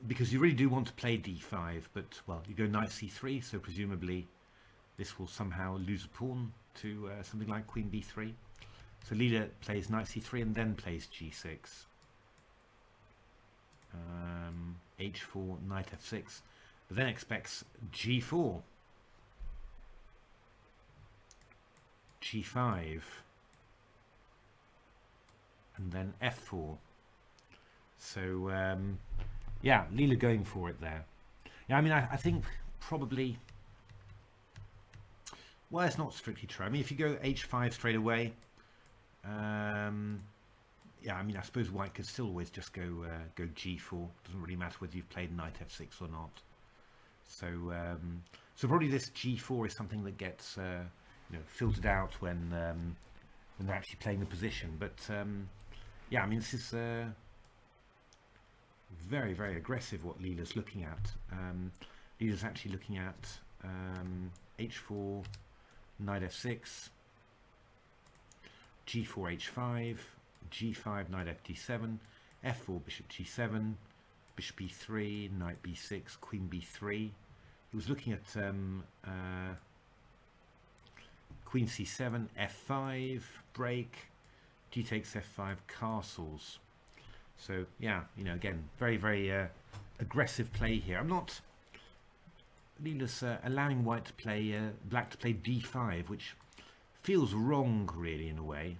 S1: because you really do want to play D5, but well, you go Knight C3, so presumably this will somehow lose a pawn to something like Queen B3. So Leela plays Knight C3 and then plays G6. H4, Knight F6, but then expects G4, G5, and then F4. So yeah, Leela going for it there. Yeah, I mean, I think probably, well, it's not strictly true. I mean, if you go H5 straight away, yeah, I mean, I suppose white could still always just go g4. Doesn't really matter whether you've played knight f6 or not. So so probably this g4 is something that gets filtered out when they're actually playing the position. But yeah, I mean, this is very, very aggressive what Leela's looking at. Leela's actually looking at h4, knight f6, g4, h5, g5, knight f d7, f4, bishop g7, bishop e3, knight b6, queen b3. He was looking at queen c7, f5, break, g takes f5, castles. So yeah, again, very, very aggressive play here. I'm not... Leela's allowing white to play, black to play d5, which feels wrong, really, in a way.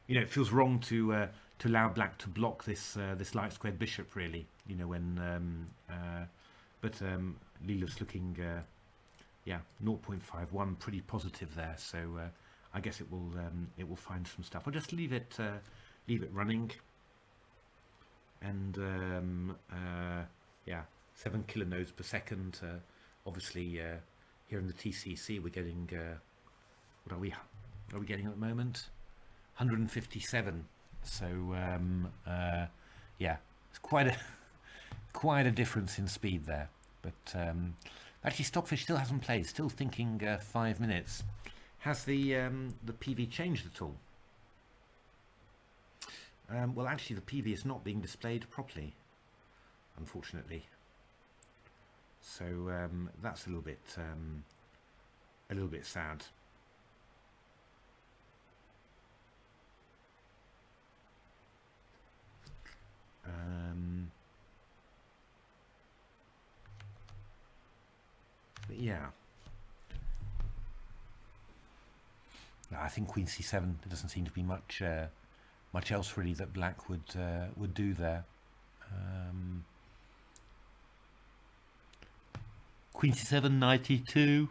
S1: It feels wrong to allow black to block this light squared bishop, really. Leela's looking, 0.51, pretty positive there. So I guess it will find some stuff. I'll just leave it running. And 7 kilonodes per second. Obviously, here in the TCEC, we're getting what are we getting at the moment? 157. So it's quite a difference in speed there. But actually, Stockfish still hasn't played. Still thinking 5 minutes. Has the PV changed at all? Well, actually, the PV is not being displayed properly, unfortunately. So that's a little bit sad. But yeah, I think queen c7. There doesn't seem to be much else really that black would do there. Queen c7, knight e2.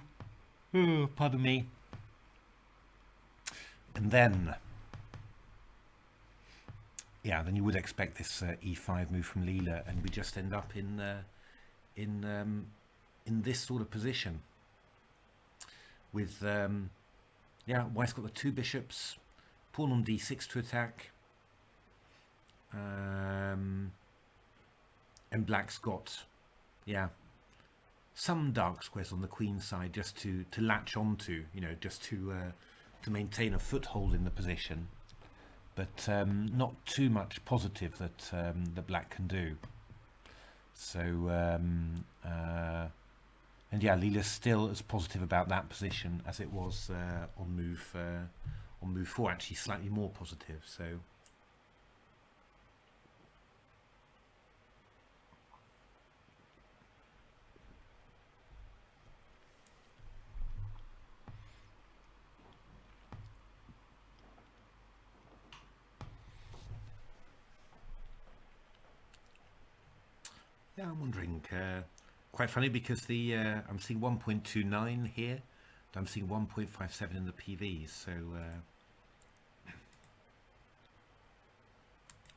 S1: Oh, pardon me. And then, then you would expect this e5 move from Leela, and we just end up in this sort of position with white's got the 2 bishops, pawn on d6 to attack. And black's got some dark squares on the queen side just to latch onto, just to maintain a foothold in the position, but not too much positive that black can do. So and Leela's still as positive about that position as it was on move 4, actually slightly more positive. So I'm wondering, quite funny, because the I'm seeing 1.29 here, I'm seeing 1.57 in the PVs, so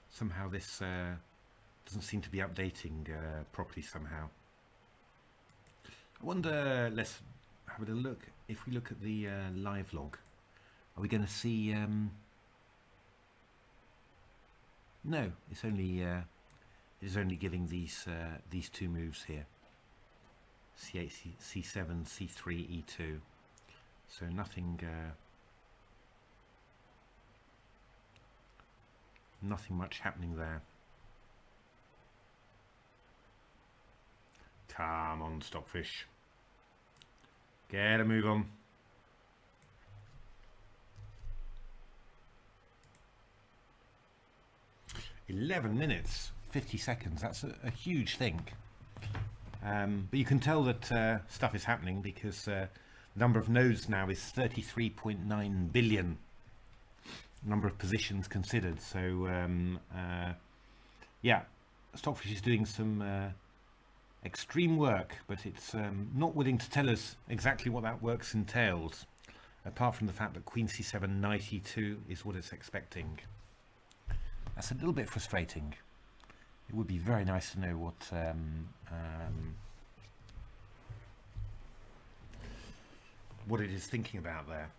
S1: somehow this doesn't seem to be updating properly somehow. I wonder, let's have a look, if we look at the live log, are we going to see, no, it's only giving these 2 moves here, c8, c7, c3, e2. So nothing much happening there. Come on, Stockfish. Get a move on. "11 minutes, 50 seconds. That's a huge thing. But you can tell that stuff is happening, because the number of nodes now is 33.9 billion. Number of positions considered. So Stockfish is doing some extreme work, but it's not willing to tell us exactly what that work's entailed. apart from the fact that Queen C7 Knight E2 is what it's expecting. That's a little bit frustrating. It would be very nice to know what it is thinking about there.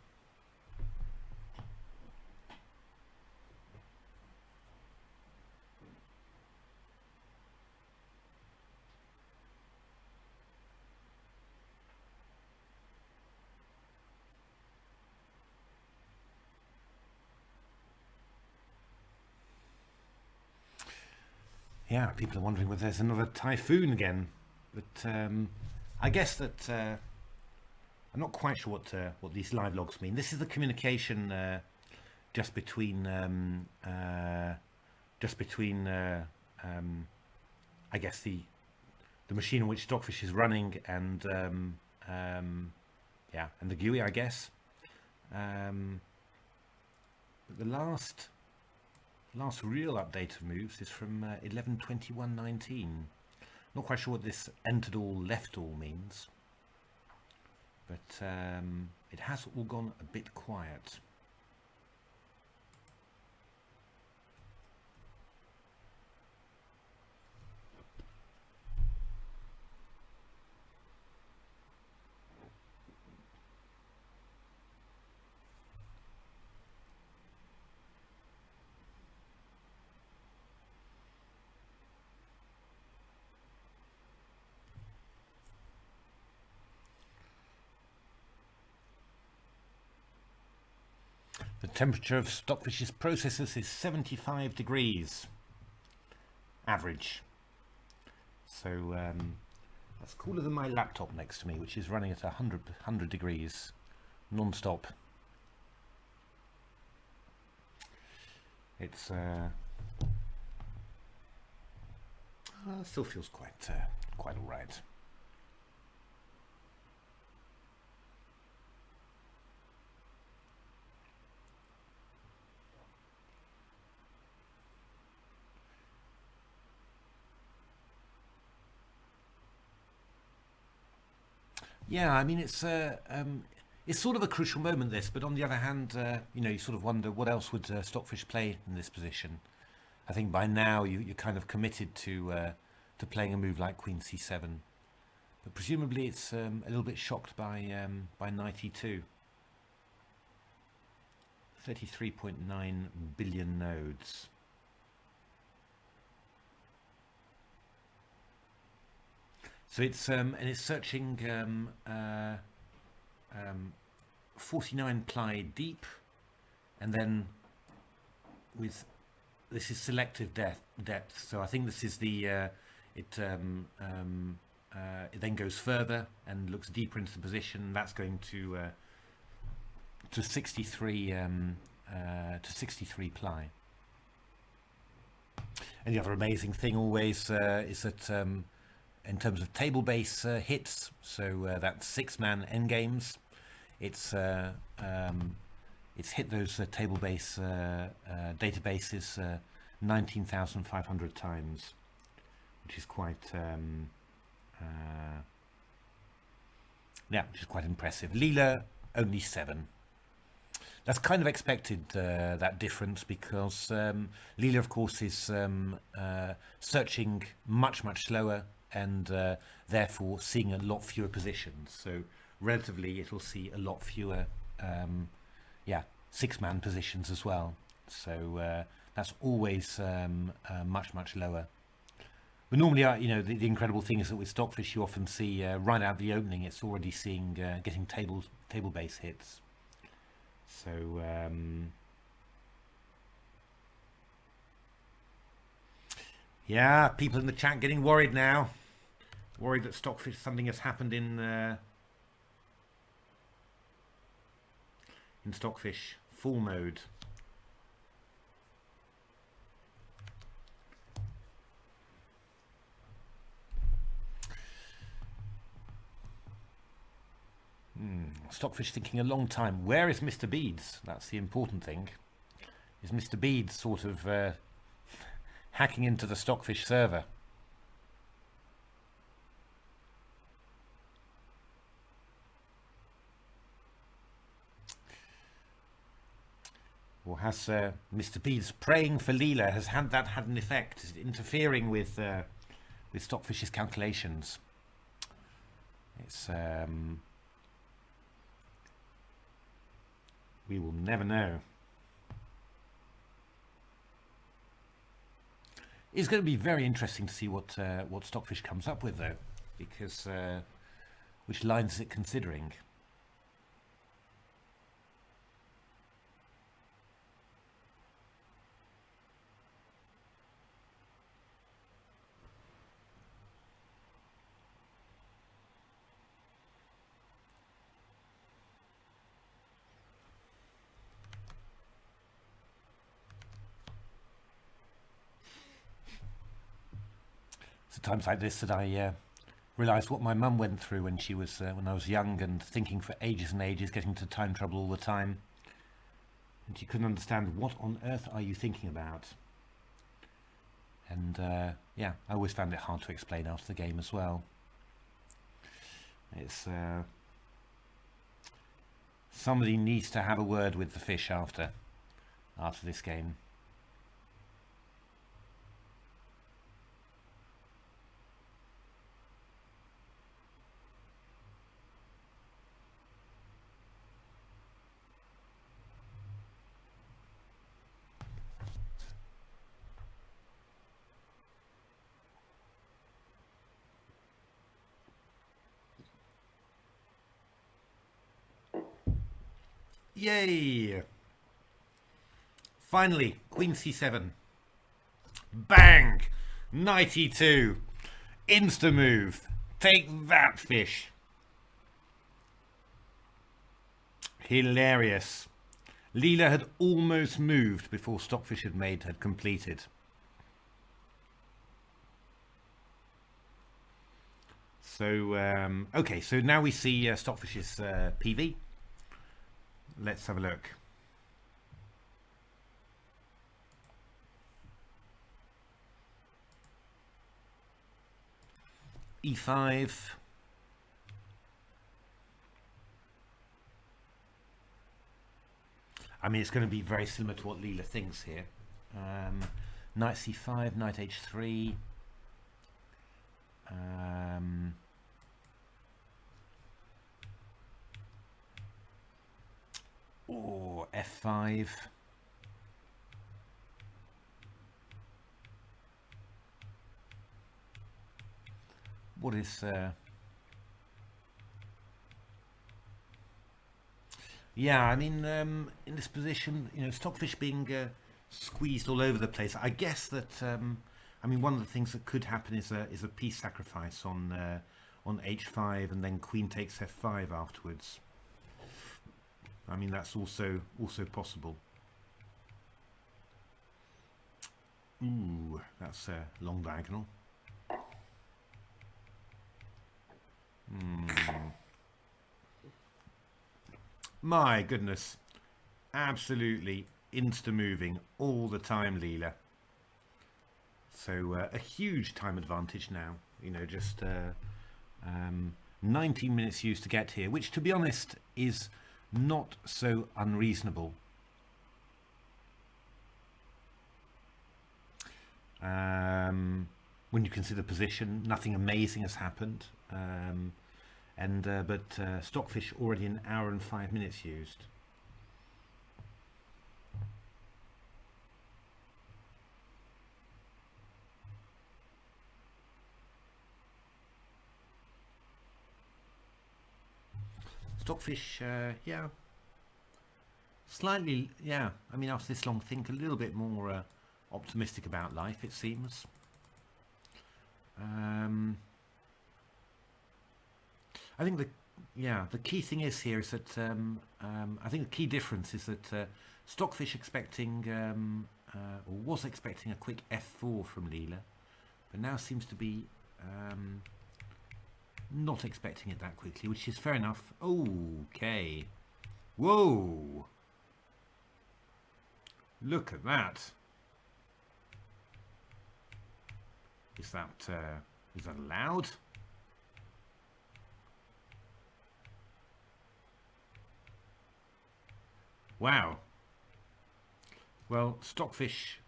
S1: Yeah, people are wondering whether there's another typhoon again, but I guess that I'm not quite sure what these live logs mean. This is the communication just between I guess the machine on which Stockfish is running and yeah, and the GUI, I guess. But the last real update of moves is from 11/21/19. Not quite sure what this entered all, left all means, but it has all gone a bit quiet. The temperature of Stockfish's processors is 75 degrees average. So that's cooler than my laptop next to me, which is running at 100 degrees non-stop. It's still feels quite all right. Yeah, I mean it's sort of a crucial moment, this, but on the other hand, you know, you sort of wonder what else would Stockfish play in this position. I think by now you're kind of committed to playing a move like Queen C7, but presumably it's a little bit shocked by Knight E2. 33.9 billion nodes. So it's and it's searching 49 ply deep, and then with this is selective depth. So I think this is the it then goes further and looks deeper into the position. That's going to 63 ply. And the other amazing thing always is that in terms of table base hits, so that's 6-man endgames, it's hit those table base databases 19,500 times, which is quite yeah, which is quite impressive. Leela only 7. That's kind of expected, that difference, because Leela, of course, is searching much slower, and therefore seeing a lot fewer positions. So relatively it'll see a lot fewer yeah, 6-man positions as well. So that's always much lower. But normally, you know, the incredible thing is that with Stockfish you often see right out the opening it's already seeing getting table base hits. So yeah, people in the chat getting worried now. Worried that Stockfish, something has happened in Stockfish full mode. Stockfish thinking a long time. Where is Mr. Beads? That's the important thing. Is Mr. Beads sort of hacking into the Stockfish server? Or has Mr. B's praying for Leela, has had an effect? Is it interfering with Stockfish's calculations? It's we will never know. It's going to be very interesting to see what Stockfish comes up with, though, because which lines is it considering? It's at times like this that I realised what my mum went through when she was when I was young and thinking for ages and ages, getting into time trouble all the time, and she couldn't understand what on earth are you thinking about. And yeah, I always found it hard to explain after the game as well. It's somebody needs to have a word with the fish after this game. Yay! Finally, Queen C7. Bang! Knight E2. Insta move. Take that, fish. Hilarious. Leela had almost moved before Stockfish had completed. So, okay, so now we see Stockfish's PV. Let's have a look. E5. I mean, it's going to be very similar to what Leela thinks here. Knight C5, Knight H3. Or F5. What is yeah, I mean, in this position, you know, Stockfish being squeezed all over the place, I guess that I mean, one of the things that could happen is a piece sacrifice on H5 and then Queen takes F5 afterwards. I mean, that's also possible. Ooh, that's a long diagonal. My goodness, absolutely insta-moving all the time, Leela. So a huge time advantage now, you know, just 19 minutes used to get here, which, to be honest, is not so unreasonable. When you consider position, nothing amazing has happened, but Stockfish already an hour and 5 minutes used. Stockfish, yeah, slightly, yeah. I mean, after this long think, a little bit more optimistic about life, it seems. I think the key thing is here is that I think the key difference is that Stockfish expecting or was expecting a quick F4 from Leela, but now seems to be not expecting it that quickly, which is fair enough. Okay. Whoa. Look at that. Is that allowed? Wow. Well, Stockfish,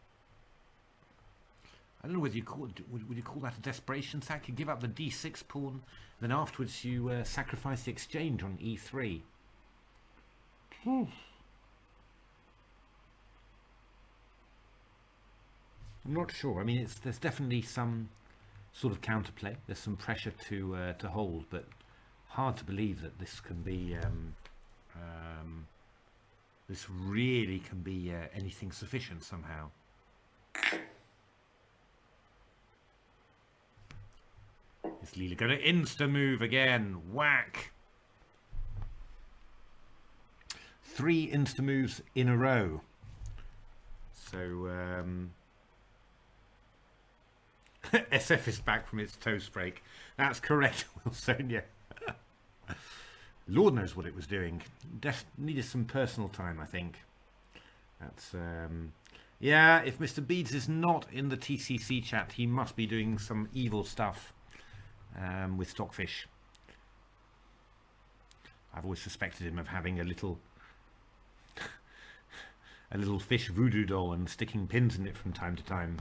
S1: I don't know whether you call it, would you call that a desperation sack? You give up the d6 pawn, then afterwards you sacrifice the exchange on e3. I'm not sure. I mean, there's definitely some sort of counterplay. There's some pressure to hold, but hard to believe that this can be this really can be anything sufficient somehow. Is Leela going to insta move again? Whack! 3 insta moves in a row. So SF is back from its toast break. That's correct, Wilsonia. Lord knows what it was doing. Needed some personal time, I think. That's yeah. If Mr. Beads is not in the TCC chat, he must be doing some evil stuff with Stockfish. I've always suspected him of having a little fish voodoo doll and sticking pins in it from time to time.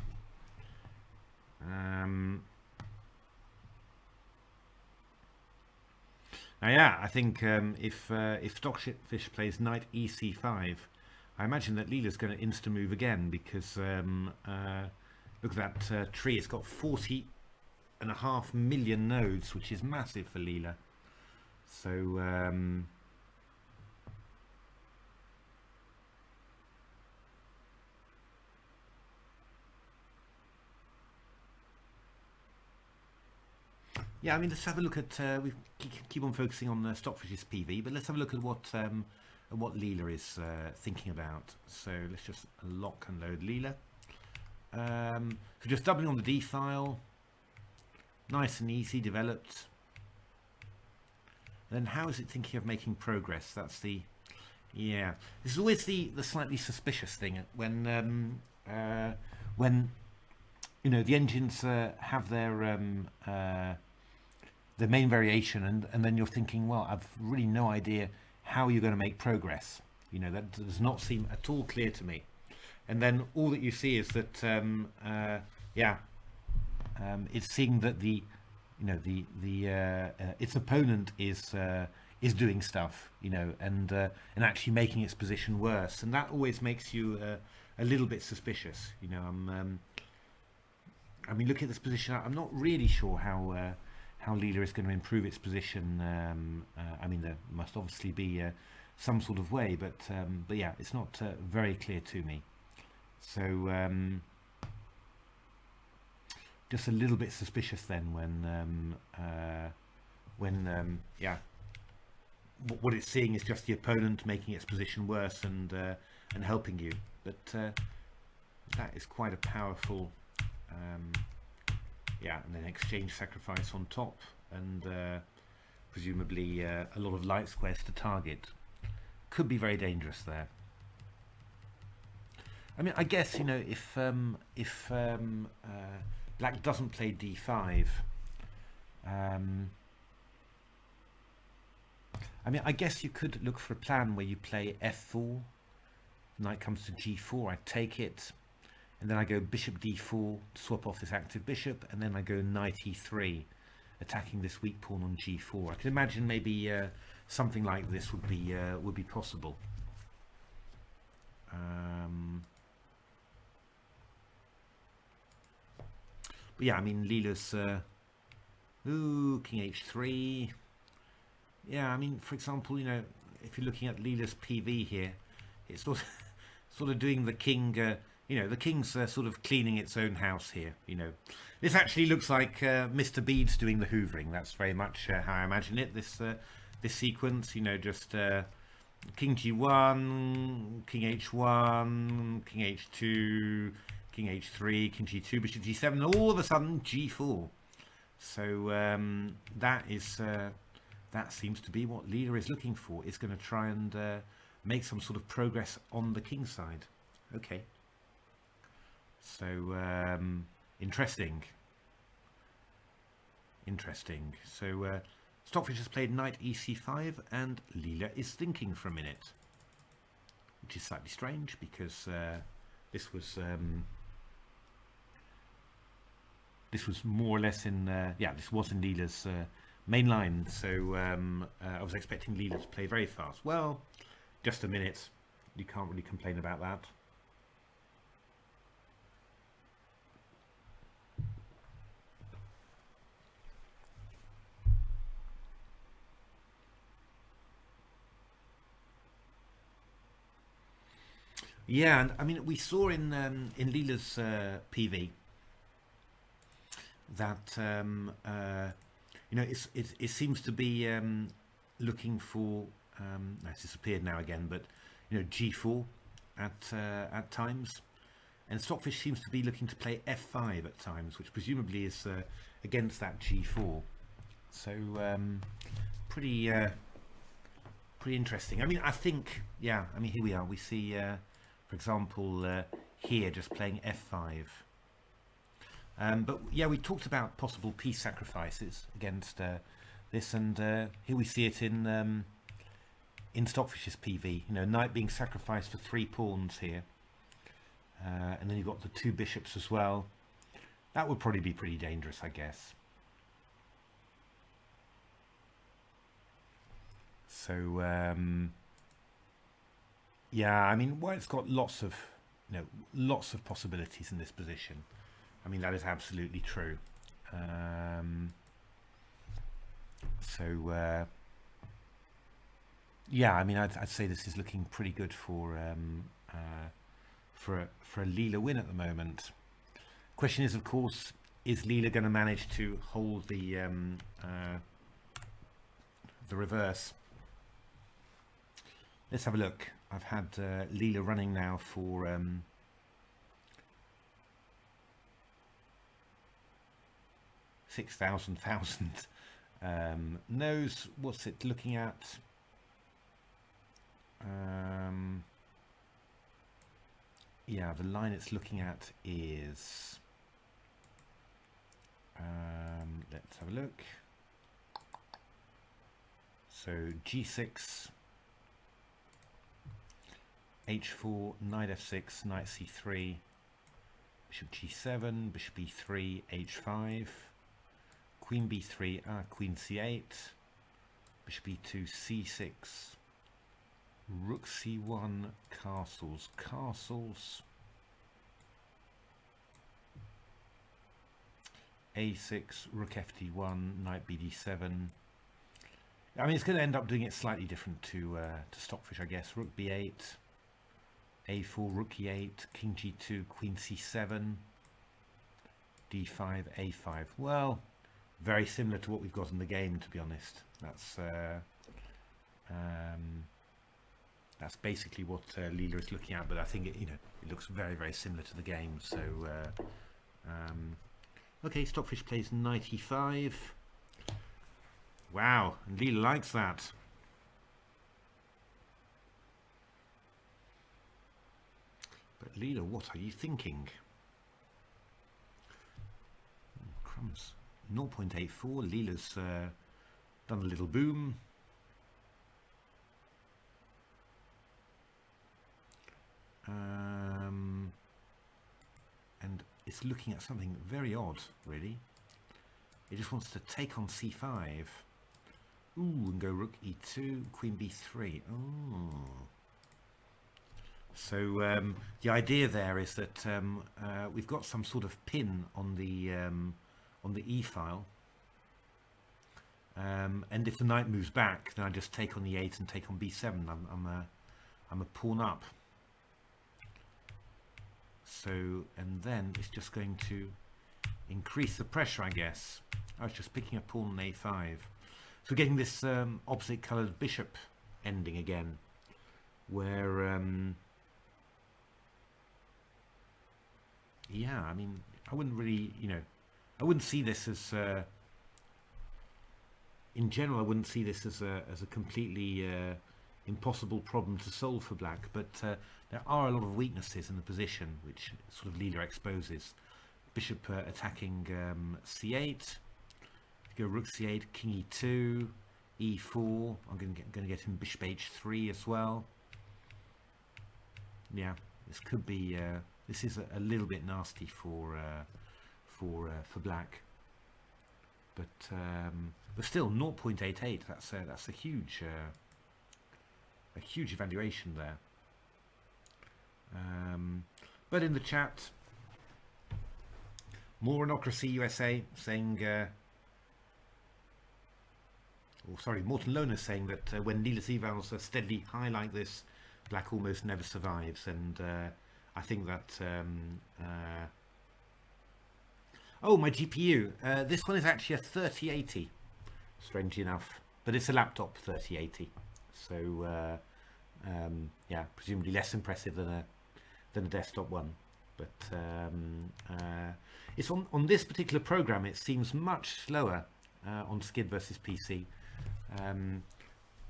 S1: Now, yeah, I think if Stockfish plays knight ec5, I imagine that Leela's going to insta-move again because look at that tree. It's got 40.5 million nodes, which is massive for Leela. So yeah, I mean, let's have a look at. We keep on focusing on Stockfish's PV, but let's have a look at what Leela is thinking about. So let's just lock and load Leela. So just doubling on the D file, nice and easy, developed. Then how is it thinking of making progress? That's the This is always the slightly suspicious thing when you know the engines have their main variation, and then you're thinking, well, I've really no idea how you're going to make progress. You know, that does not seem at all clear to me. And then all that you see is that it's seeing that its opponent is doing stuff, you know, and actually making its position worse, and that always makes you a little bit suspicious. You know, I mean, look at this position. I'm not really sure how Leela is going to improve its position. I mean, there must obviously be some sort of way, but yeah, it's not very clear to me. So just a little bit suspicious then when what it's seeing is just the opponent making its position worse and helping you. But that is quite a powerful. And then exchange sacrifice on top, and presumably a lot of light squares to target. Could be very dangerous there. I mean, I guess, you know, if Black doesn't play d5, I mean, I guess you could look for a plan where you play f4, knight comes to g4, I take it, and then I go bishop d4, swap off this active bishop, and then I go knight e3, attacking this weak pawn on g4. I can imagine maybe something like this would be possible. But yeah, I mean, Leela's king h3. Yeah, I mean, for example, you know, if you're looking at Leela's PV here, it's sort of doing the king. You know, the king's sort of cleaning its own house here. You know, this actually looks like Mr. Bede's doing the hoovering. That's very much how I imagine it. This sequence, you know, just king g1, king h1, king h2, king h3, king g2, bishop g7, and all of a sudden g4. So that seems to be what Leela is looking for. It's going to try and make some sort of progress on the king side. Okay. So interesting. So Stockfish has played knight ec5, and Leela is thinking for a minute, which is slightly strange because this was more or less in this was in Leela's main line, so I was expecting Leela to play very fast. Well, just a minute, you can't really complain about that. Yeah, and I mean, we saw in Leela's PV that it seems to be looking for it's disappeared now again, but G4 at times, and Stockfish seems to be looking to play F5 at times, which presumably is against that G4. So pretty interesting. I mean, I think here we are. We see. For example, here just playing F5. But yeah, we talked about possible piece sacrifices against this, and here we see it in Stockfish's PV. Knight being sacrificed for 3 pawns here, and then you've got the 2 bishops as well. That would probably be pretty dangerous, I guess. So. Yeah, I mean, White's got lots of possibilities in this position. I mean, that is absolutely true. Yeah, I mean, I'd say this is looking pretty good for a Leela win at the moment. Question is, of course, is Leela going to manage to hold the reverse? Let's have a look. I've had Leela running now for 6,000 knows what's it looking at. Yeah, the line it's looking at is let's have a look. So G6, H4, Knight F6, Knight C3, Bishop G7, Bishop E3, H5, Queen B3, Queen C8, Bishop E2, C6, Rook C1, castles, A6, Rook FD1, Knight BD7. I mean, it's going to end up doing it slightly different to Stockfish, I guess. Rook B8, A4, Rook E8, King G2, Queen C7, D5, A5. Well, very similar to what we've got in the game, to be honest. That's basically what Leela is looking at, but I think it looks very, very similar to the game. So, okay, Stockfish plays Knight E5. Wow, and Leela likes that. But Leela, what are you thinking? Crumbs. 0.84. Leela's done a little boom. And it's looking at something very odd, really. It just wants to take on C5. Ooh, and go Rook E2, Queen B3. Oh. So the idea there is that we've got some sort of pin on the E file, and if the knight moves back, then I just take on the 8 and take on B7. I'm a pawn up. So, and then it's just going to increase the pressure, I guess. I was just picking a pawn on A5. So we're getting this opposite coloured bishop ending again, where yeah, I mean, I wouldn't really, I wouldn't see this as in general, I wouldn't see this as a completely impossible problem to solve for black, but there are a lot of weaknesses in the position which sort of Leela exposes. Bishop attacking C8, go Rook C8, King E2, E4. I'm going to get him Bishop H3 as well. Yeah, this could be This is a little bit nasty for black, but still 0.88. That's a huge evaluation there. But in the chat, Moronocracy USA saying, Morton Loner saying that when Leela's evals are steadily high like this, black almost never survives, and I think that oh, my GPU, this one is actually a 3080, strangely enough, but it's a laptop 3080, so yeah, presumably less impressive than a desktop one. But it's on this particular program, it seems much slower on SCID versus PC.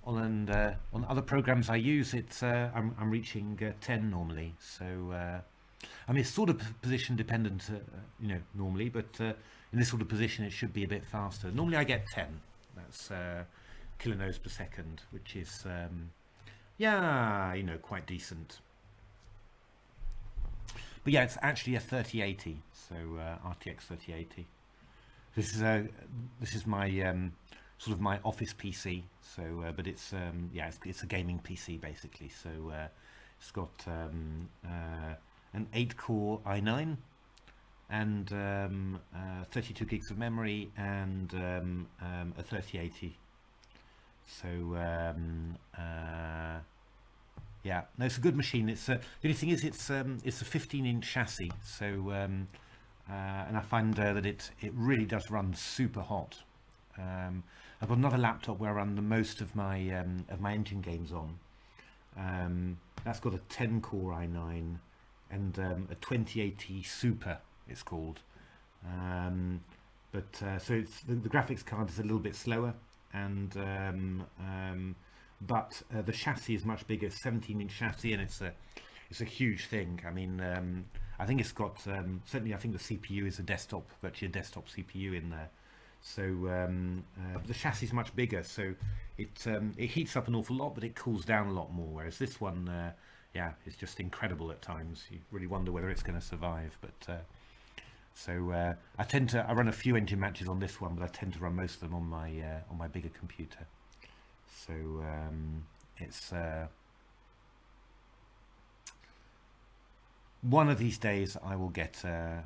S1: On other programs I use, it's I'm reaching 10 normally. So I mean, it's sort of position dependent, you know, normally, but in this sort of position, it should be a bit faster. Normally, I get 10. That's kilonodes per second, which is yeah, you know, quite decent. But yeah, it's actually a 3080, so RTX 3080. This is my sort of my office PC. So, but it's yeah, it's a gaming PC basically. So it's got an 8-core i9 and 32 gigs of memory and a 3080. So yeah, no, it's a good machine. It's the only thing is it's a 15-inch chassis, so and I find that it really does run super hot. I've got another laptop where I run the most of my engine games on. That's got a 10-core i9 and a 2080 Super, it's called. So it's the graphics card is a little bit slower, and but the chassis is much bigger, 17-inch chassis, and it's a huge thing. I mean, I think it's got certainly. I think the CPU is virtually a desktop CPU in there. So the chassis is much bigger, so it heats up an awful lot, but it cools down a lot more. Whereas this one, yeah, is just incredible at times. You really wonder whether it's going to survive. But so I run a few engine matches on this one, but I tend to run most of them on my bigger computer. So it's one of these days I will get a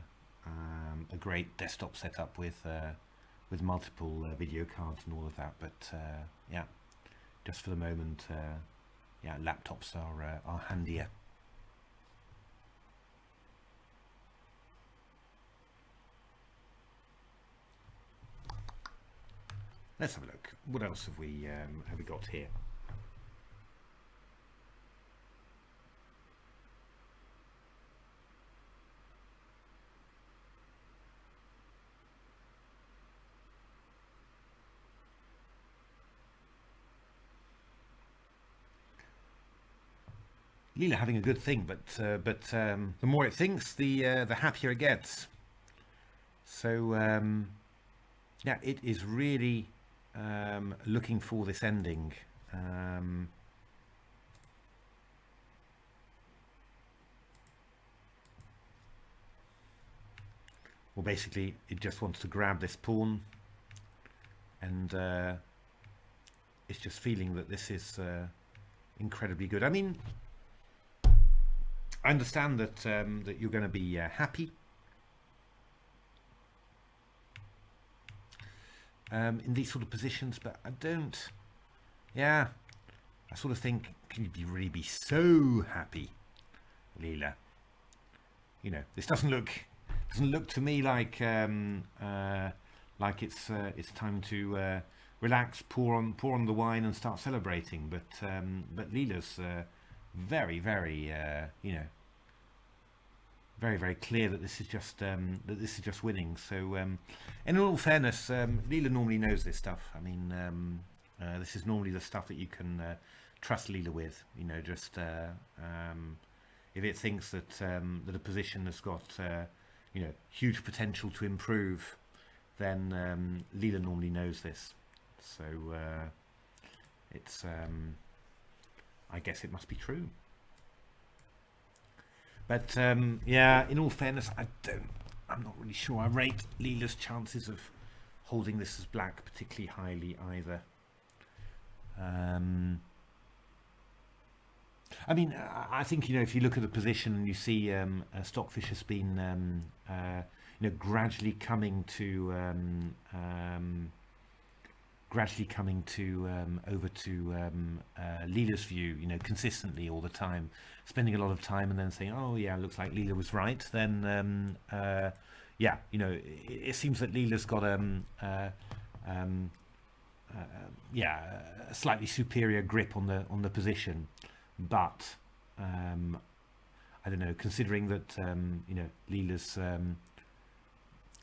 S1: great desktop setup with multiple video cards and all of that. But yeah, just for the moment, yeah, laptops are handier. Let's have a look. What else have we got here? Leela having a good thing, but the more it thinks, the happier it gets. So yeah, it is really looking for this ending. Well, basically, it just wants to grab this pawn, and it's just feeling that this is incredibly good. I mean, I understand that that you're going to be happy in these sort of positions, but I don't. Yeah, I sort of think, can you really be so happy, Leela? You know, this doesn't look to me like it's time to relax, pour on the wine, and start celebrating. But Leela's very, very you know, very, very clear that this is just winning. So in all fairness, Leela normally knows this stuff. I mean, this is normally the stuff that you can trust Leela with. You know, just if it thinks that that a position has got you know, huge potential to improve, then Leela normally knows this. So it's I guess it must be true. But yeah, in all fairness, I'm not really sure I rate Leela's chances of holding this as black particularly highly either. I mean, I think, you know, if you look at the position and you see Stockfish has been you know, gradually coming to over to Leela's view, you know, consistently all the time, spending a lot of time and then saying, oh yeah, looks like Leela was right, then yeah, you know, it seems that Leela's got yeah, a slightly superior grip on the position, but I don't know, considering that you know, Leela's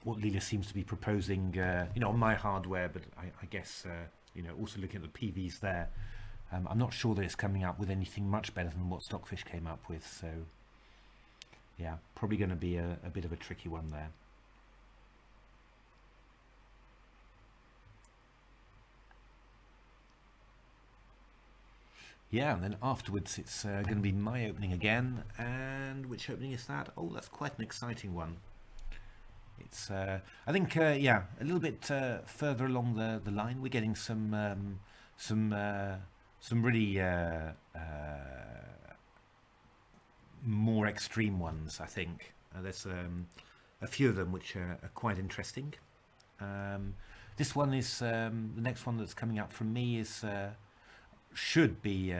S1: what Leela seems to be proposing, you know, on my hardware, but I guess you know, also looking at the PVs there, I'm not sure that it's coming up with anything much better than what Stockfish came up with. So yeah, probably going to be a bit of a tricky one there. Yeah, and then afterwards it's going to be my opening again. And which opening is that? Oh, that's quite an exciting one. It's I think yeah, a little bit further along the line, we're getting some really more extreme ones. I think there's a few of them which are quite interesting. This one is the next one that's coming up from me is should be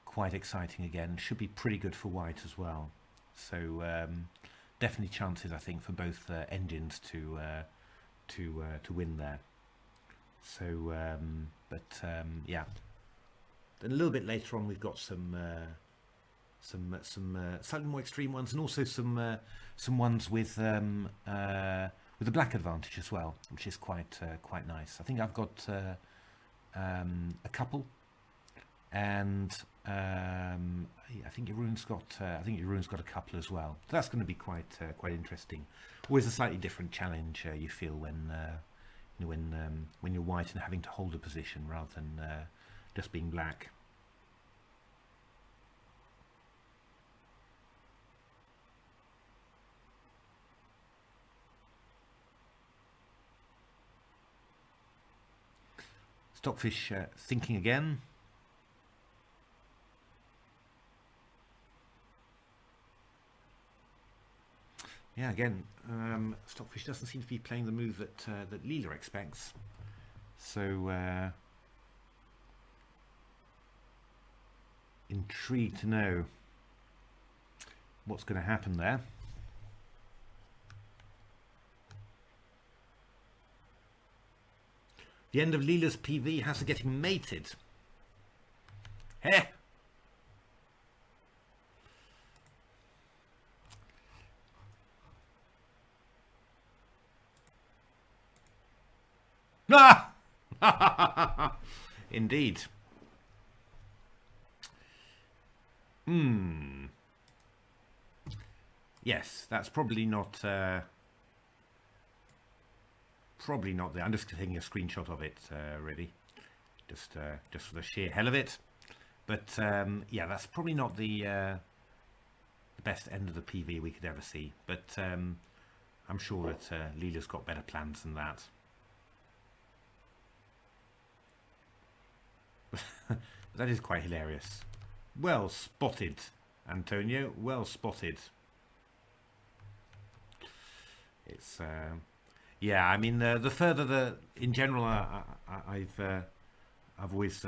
S1: quite exciting again. Should be pretty good for white as well. So definitely chances, I think, for both engines to win there. So but yeah, then a little bit later on we've got some slightly more extreme ones, and also some ones with a black advantage as well, which is quite nice. I think I've got a couple, and I think Jeroen's got a couple as well. So that's going to be quite interesting. Always a slightly different challenge you feel when you know, when you're white and having to hold a position rather than just being black. Stockfish thinking again. Yeah, again, Stockfish doesn't seem to be playing the move that that Leela expects. So intrigued to know what's going to happen there. The end of Leela's PV has her getting mated. Heh! Ah! Indeed. Yes, that's probably not there. I'm just taking a screenshot of it, really, just for the sheer hell of it. But yeah, that's probably not the best end of the PV we could ever see. But I'm sure that Leela's got better plans than that. That is quite hilarious. Well spotted, Antonio. Well spotted. It's yeah. I mean, the further in general, I've always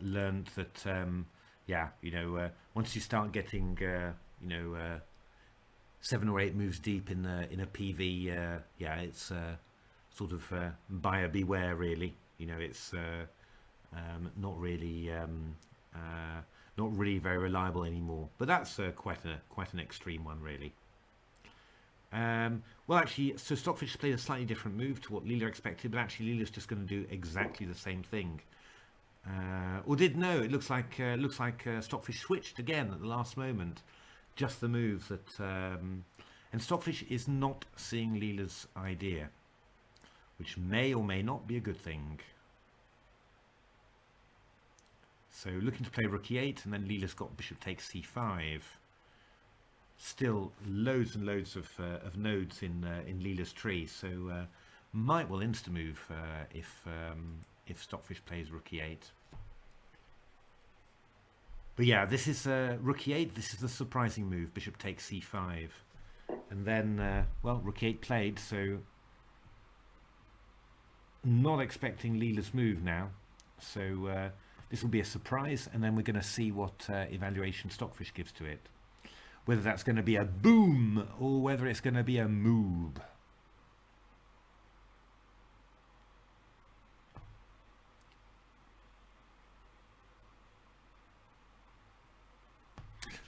S1: learned that yeah, you know, once you start getting you know 7 or 8 moves deep in a PV, yeah, it's sort of buyer beware, really. You know, it's not really very reliable anymore. But that's quite an extreme one, really. Well, actually, so Stockfish played a slightly different move to what Leela expected, but actually Leela's just going to do exactly the same thing. Or did no? It looks like Stockfish switched again at the last moment. Just the move that, and Stockfish is not seeing Leela's idea, which may or may not be a good thing. So looking to play rook e8, and then Leela's got bishop takes c5. Still loads and loads of nodes in Leela's tree, so might well insta-move if Stockfish plays rook e8. But yeah, this is rook e8. This is the surprising move. Bishop takes c5, and then well, rook e8 played. So not expecting Leela's move now. So this will be a surprise, and then we're going to see what evaluation Stockfish gives to it. Whether that's going to be a boom or whether it's going to be a moob.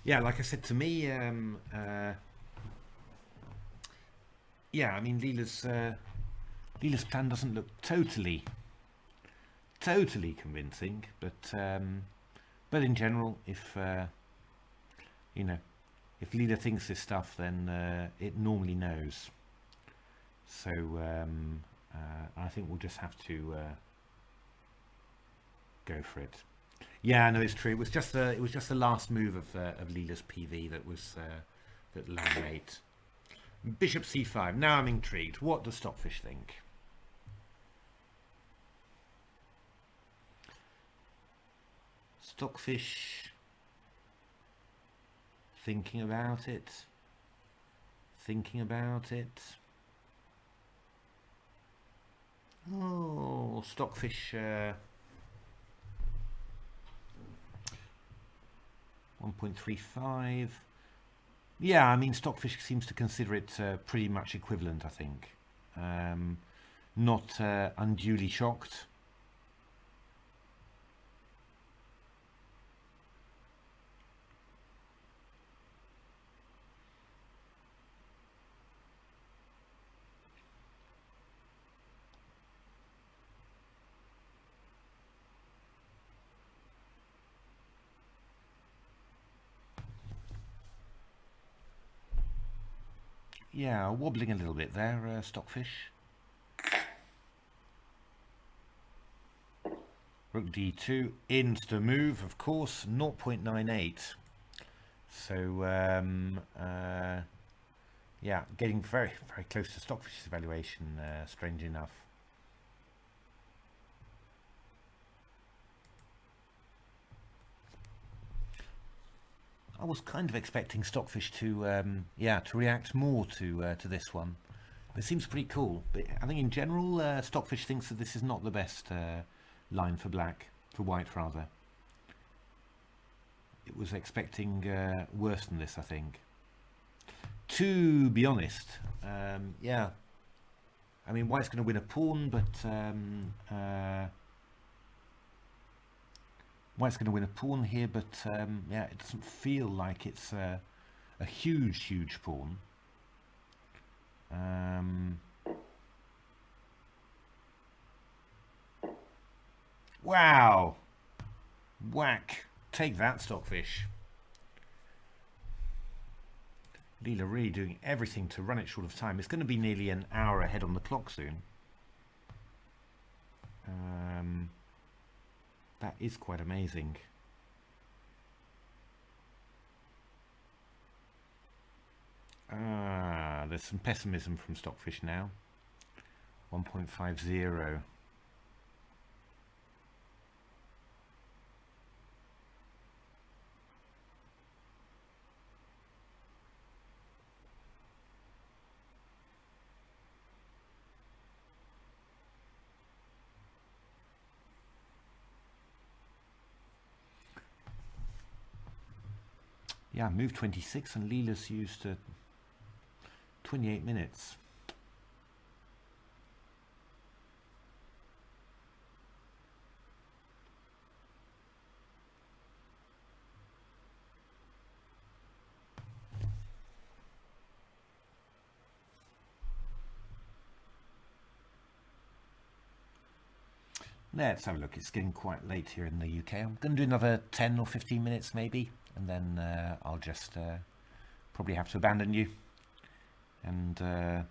S1: Yeah, like I said, to me, yeah, I mean, Leela's plan doesn't look totally convincing, but in general, if you know, if Leela thinks this stuff, then it normally knows. So I think we'll just have to go for it. Yeah, no, it's true. It was just the last move of Leela's PV that was that laminate. Bishop c5. Now I'm intrigued. What does Stockfish think? Stockfish thinking about it. Thinking about it. Oh, Stockfish. 1.35. Yeah, I mean, Stockfish seems to consider it pretty much equivalent, I think. Not unduly shocked. Yeah, wobbling a little bit there, Stockfish. Rook d2, insta move, of course, 0.98. So, yeah, getting very, very close to Stockfish's evaluation, strange enough. I was kind of expecting Stockfish to, yeah, to react more to this one. It seems pretty cool, but I think in general, Stockfish thinks that this is not the best line for black, for white rather. It was expecting worse than this, I think. To be honest, yeah, I mean, white's going to win a pawn, but white's going to win a pawn here, but yeah, it doesn't feel like it's a huge pawn. Wow! Whack! Take that, Stockfish. Leela really doing everything to run it short of time. It's going to be nearly an hour ahead on the clock soon. That is quite amazing. There's some pessimism from Stockfish now. 1.50. Yeah, move 26 and Leela's used 28 minutes. Let's have a look. It's getting quite late here in the UK. I'm going to do another 10 or 15 minutes maybe, and then I'll just probably have to abandon you and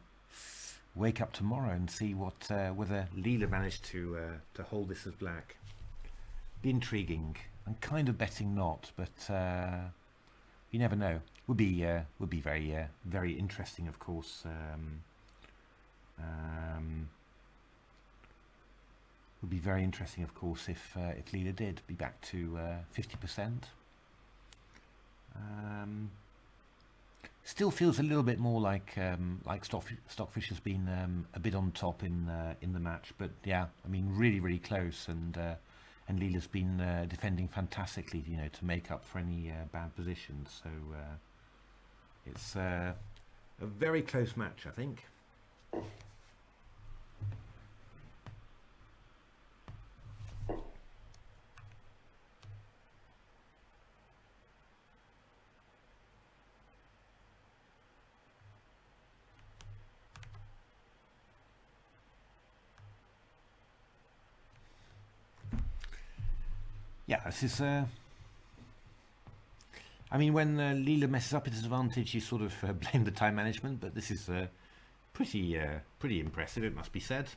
S1: wake up tomorrow and see what whether Leela managed to hold this as black. Be intriguing. I'm kind of betting not, but you never know. Would be very very interesting, of course. Would be very interesting, of course, if Leela did be back to 50%. Still feels a little bit more like Stockfish has been a bit on top in the match, but yeah, I mean really close, and Leela's been defending fantastically, you know, to make up for any bad positions. So it's a very close match, I think. Yeah, this is. I mean, when Leela messes up at his advantage, you sort of blame the time management, but this is pretty impressive, it must be said.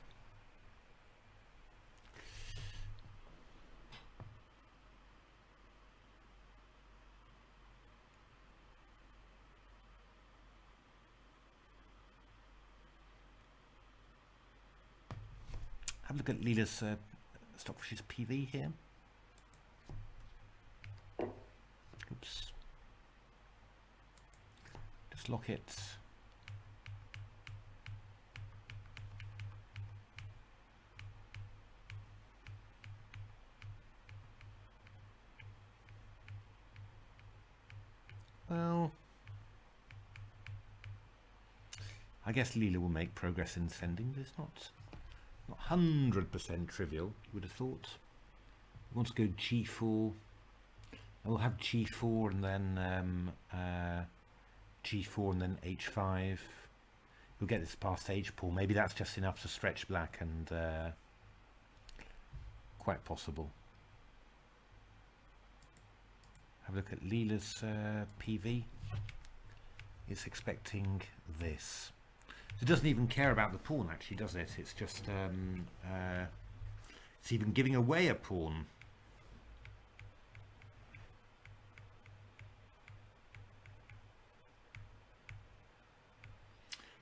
S1: Have a look at Leela's Stockfish's PV here. Oops. Just lock it. Well, I guess Leela will make progress in sending, but it's not 100% trivial, you would have thought. We want to go G4. We'll have G4 and then G4 and then H5. We'll get this past H-pawn. Maybe that's just enough to stretch black, and quite possible. Have a look at Leela's PV. It's expecting this. It doesn't even care about the pawn, actually, does it? It's just it's even giving away a pawn.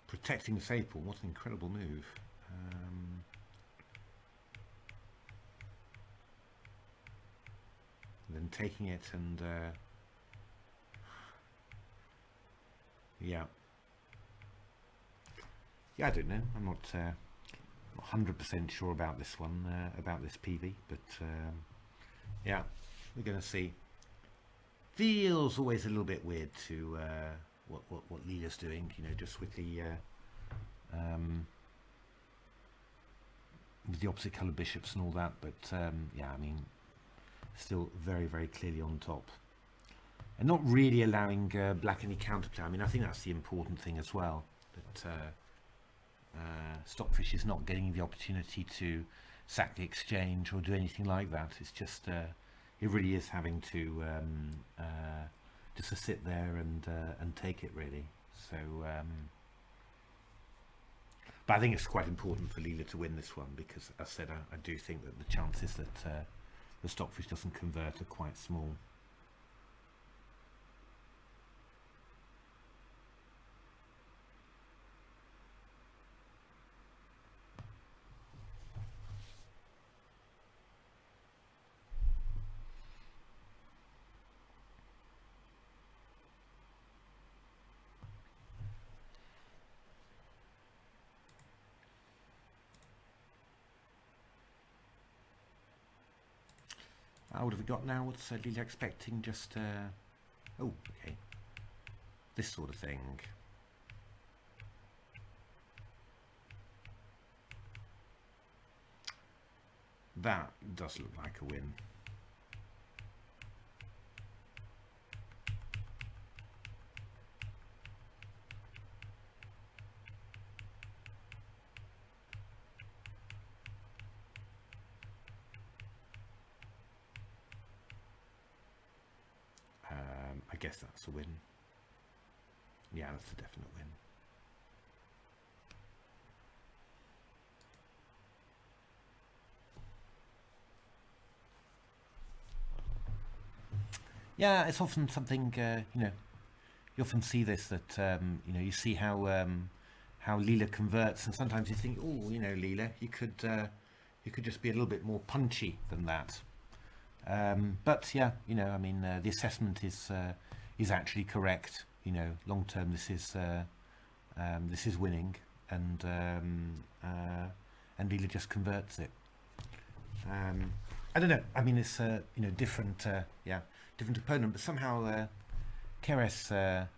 S1: Protecting the safe pawn, what an incredible move. Then taking it and yeah, I don't know. I'm not 100% sure about this one, about this PV, but yeah, we're going to see. Feels always a little bit weird to what Leela's doing, you know, just with the opposite colour bishops and all that, but yeah, I mean, still very clearly on top, and not really allowing black any counterplay. I mean, I think that's the important thing as well, that Stockfish is not getting the opportunity to sack the exchange or do anything like that. It's just it really is having to just to sit there and take it, really. So but I think it's quite important for Leela to win this one, because, as I said, I do think that the chances that the Stockfish doesn't convert are quite small. What have we got now? What's Leela expecting? Just oh, okay, this sort of thing. That does look like a win. I guess that's a win. Yeah, that's a definite win. Yeah, it's often something, you often see this, that you see how Leela converts, and sometimes you think, oh, Leela, you could just be a little bit more punchy than that. But yeah, I mean, the assessment is actually correct. Long term, this is winning, and Leela just converts it. I don't know. I mean, it's different, different opponent, but somehow Keres,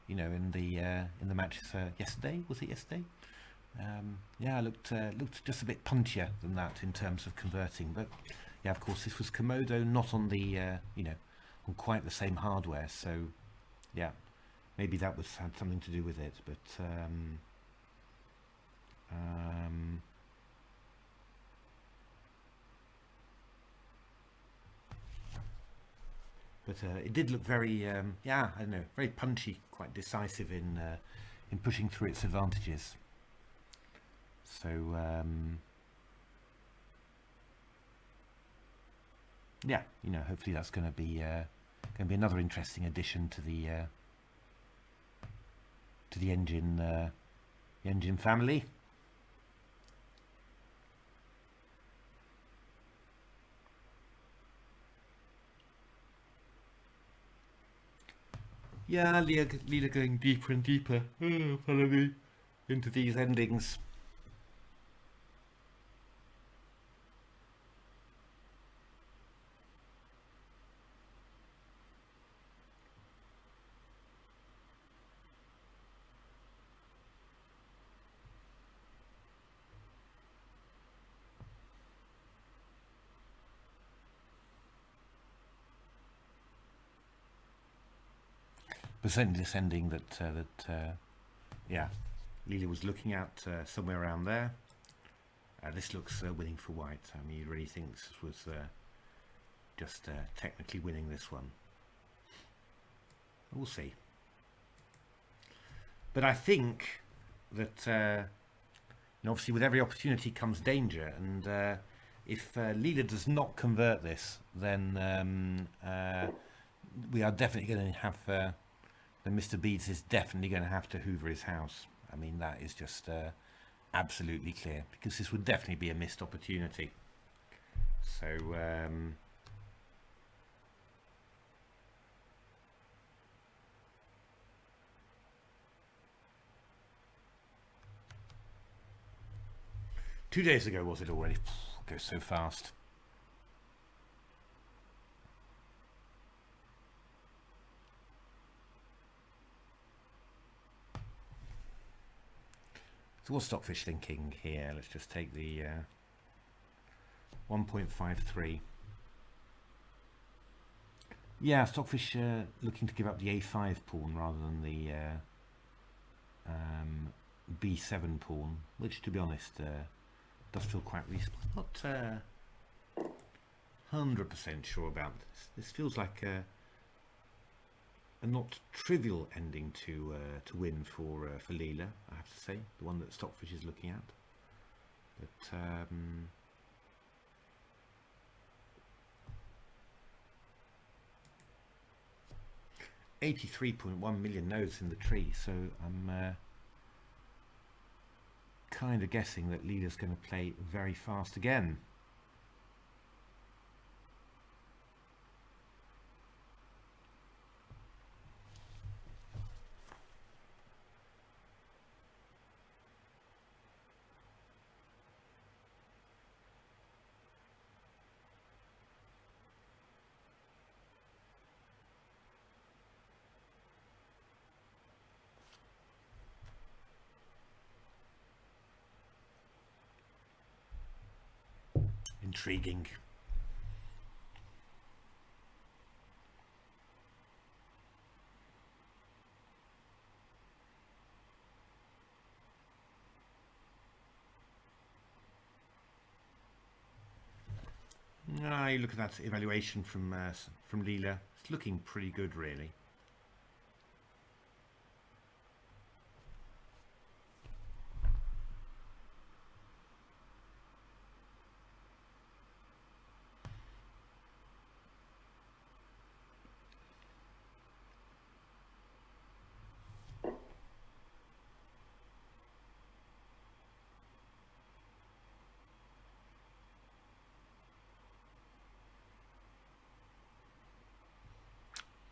S1: in the match yesterday, was it yesterday? Looked just a bit punchier than that in terms of converting. But yeah, of course, this was Komodo, not on the on quite the same hardware. So yeah, maybe that had something to do with it. But it did look very, I don't know, very punchy, quite decisive in pushing through its advantages. So yeah, hopefully that's going to be another interesting addition to the engine family. Yeah, Leela going deeper and deeper, follow me, into these endings. But certainly this ending that Leela was looking at, somewhere around there. This looks winning for white. I mean, he really thinks this was just technically winning this one. We'll see. But I think that obviously with every opportunity comes danger, and if Leela does not convert this, then we are definitely going to have. Then Mr. Beads is definitely going to have to hoover his house. I mean, that is just absolutely clear, because this would definitely be a missed opportunity. So two days ago was it already? It goes so fast. So what's Stockfish thinking here? Let's just take the 1.53. Yeah, Stockfish looking to give up the A5 pawn rather than the B7 pawn, which, to be honest, does feel quite reasonable. Not 100% sure about this. This feels like a not trivial ending to win for Leela, I have to say, the one that Stockfish is looking at. But 83.1 million nodes in the tree, so I'm kind of guessing that Leela's going to play very fast again. Intriguing. You look at that evaluation from Leela. It's looking pretty good, really.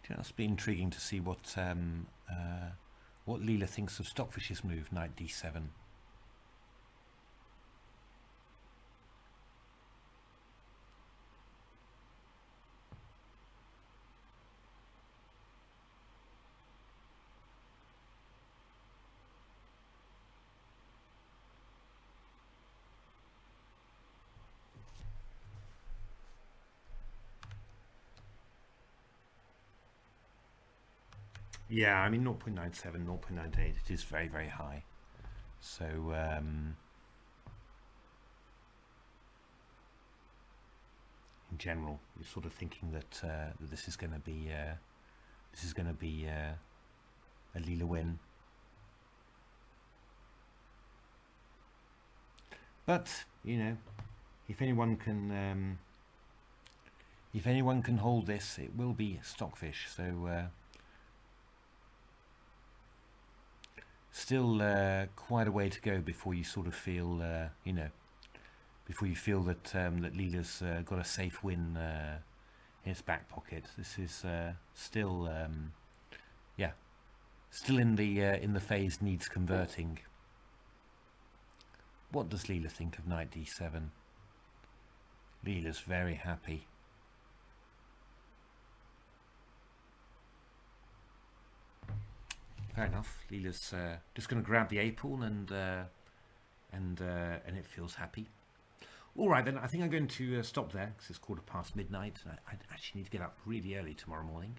S1: Just be intriguing to see what Leela thinks of Stockfish's move, knight d7. Yeah, I mean 0.97, 0.98, it is very, very high. So in general, you're sort of thinking that, that this is going to be a Leela win. But you know, if anyone can hold this, it will be Stockfish. So. Still quite a way to go before you sort of feel, you know, before you feel that that Leela's got a safe win in its back pocket. This is still, yeah, still in the phase needs converting. What does Leela think of knight d7? Leela's very happy. Fair enough. Leela's just going to grab the a-pawn and it feels happy. All right, then I think I'm going to stop there because it's midnight. I actually need to get up really early tomorrow morning.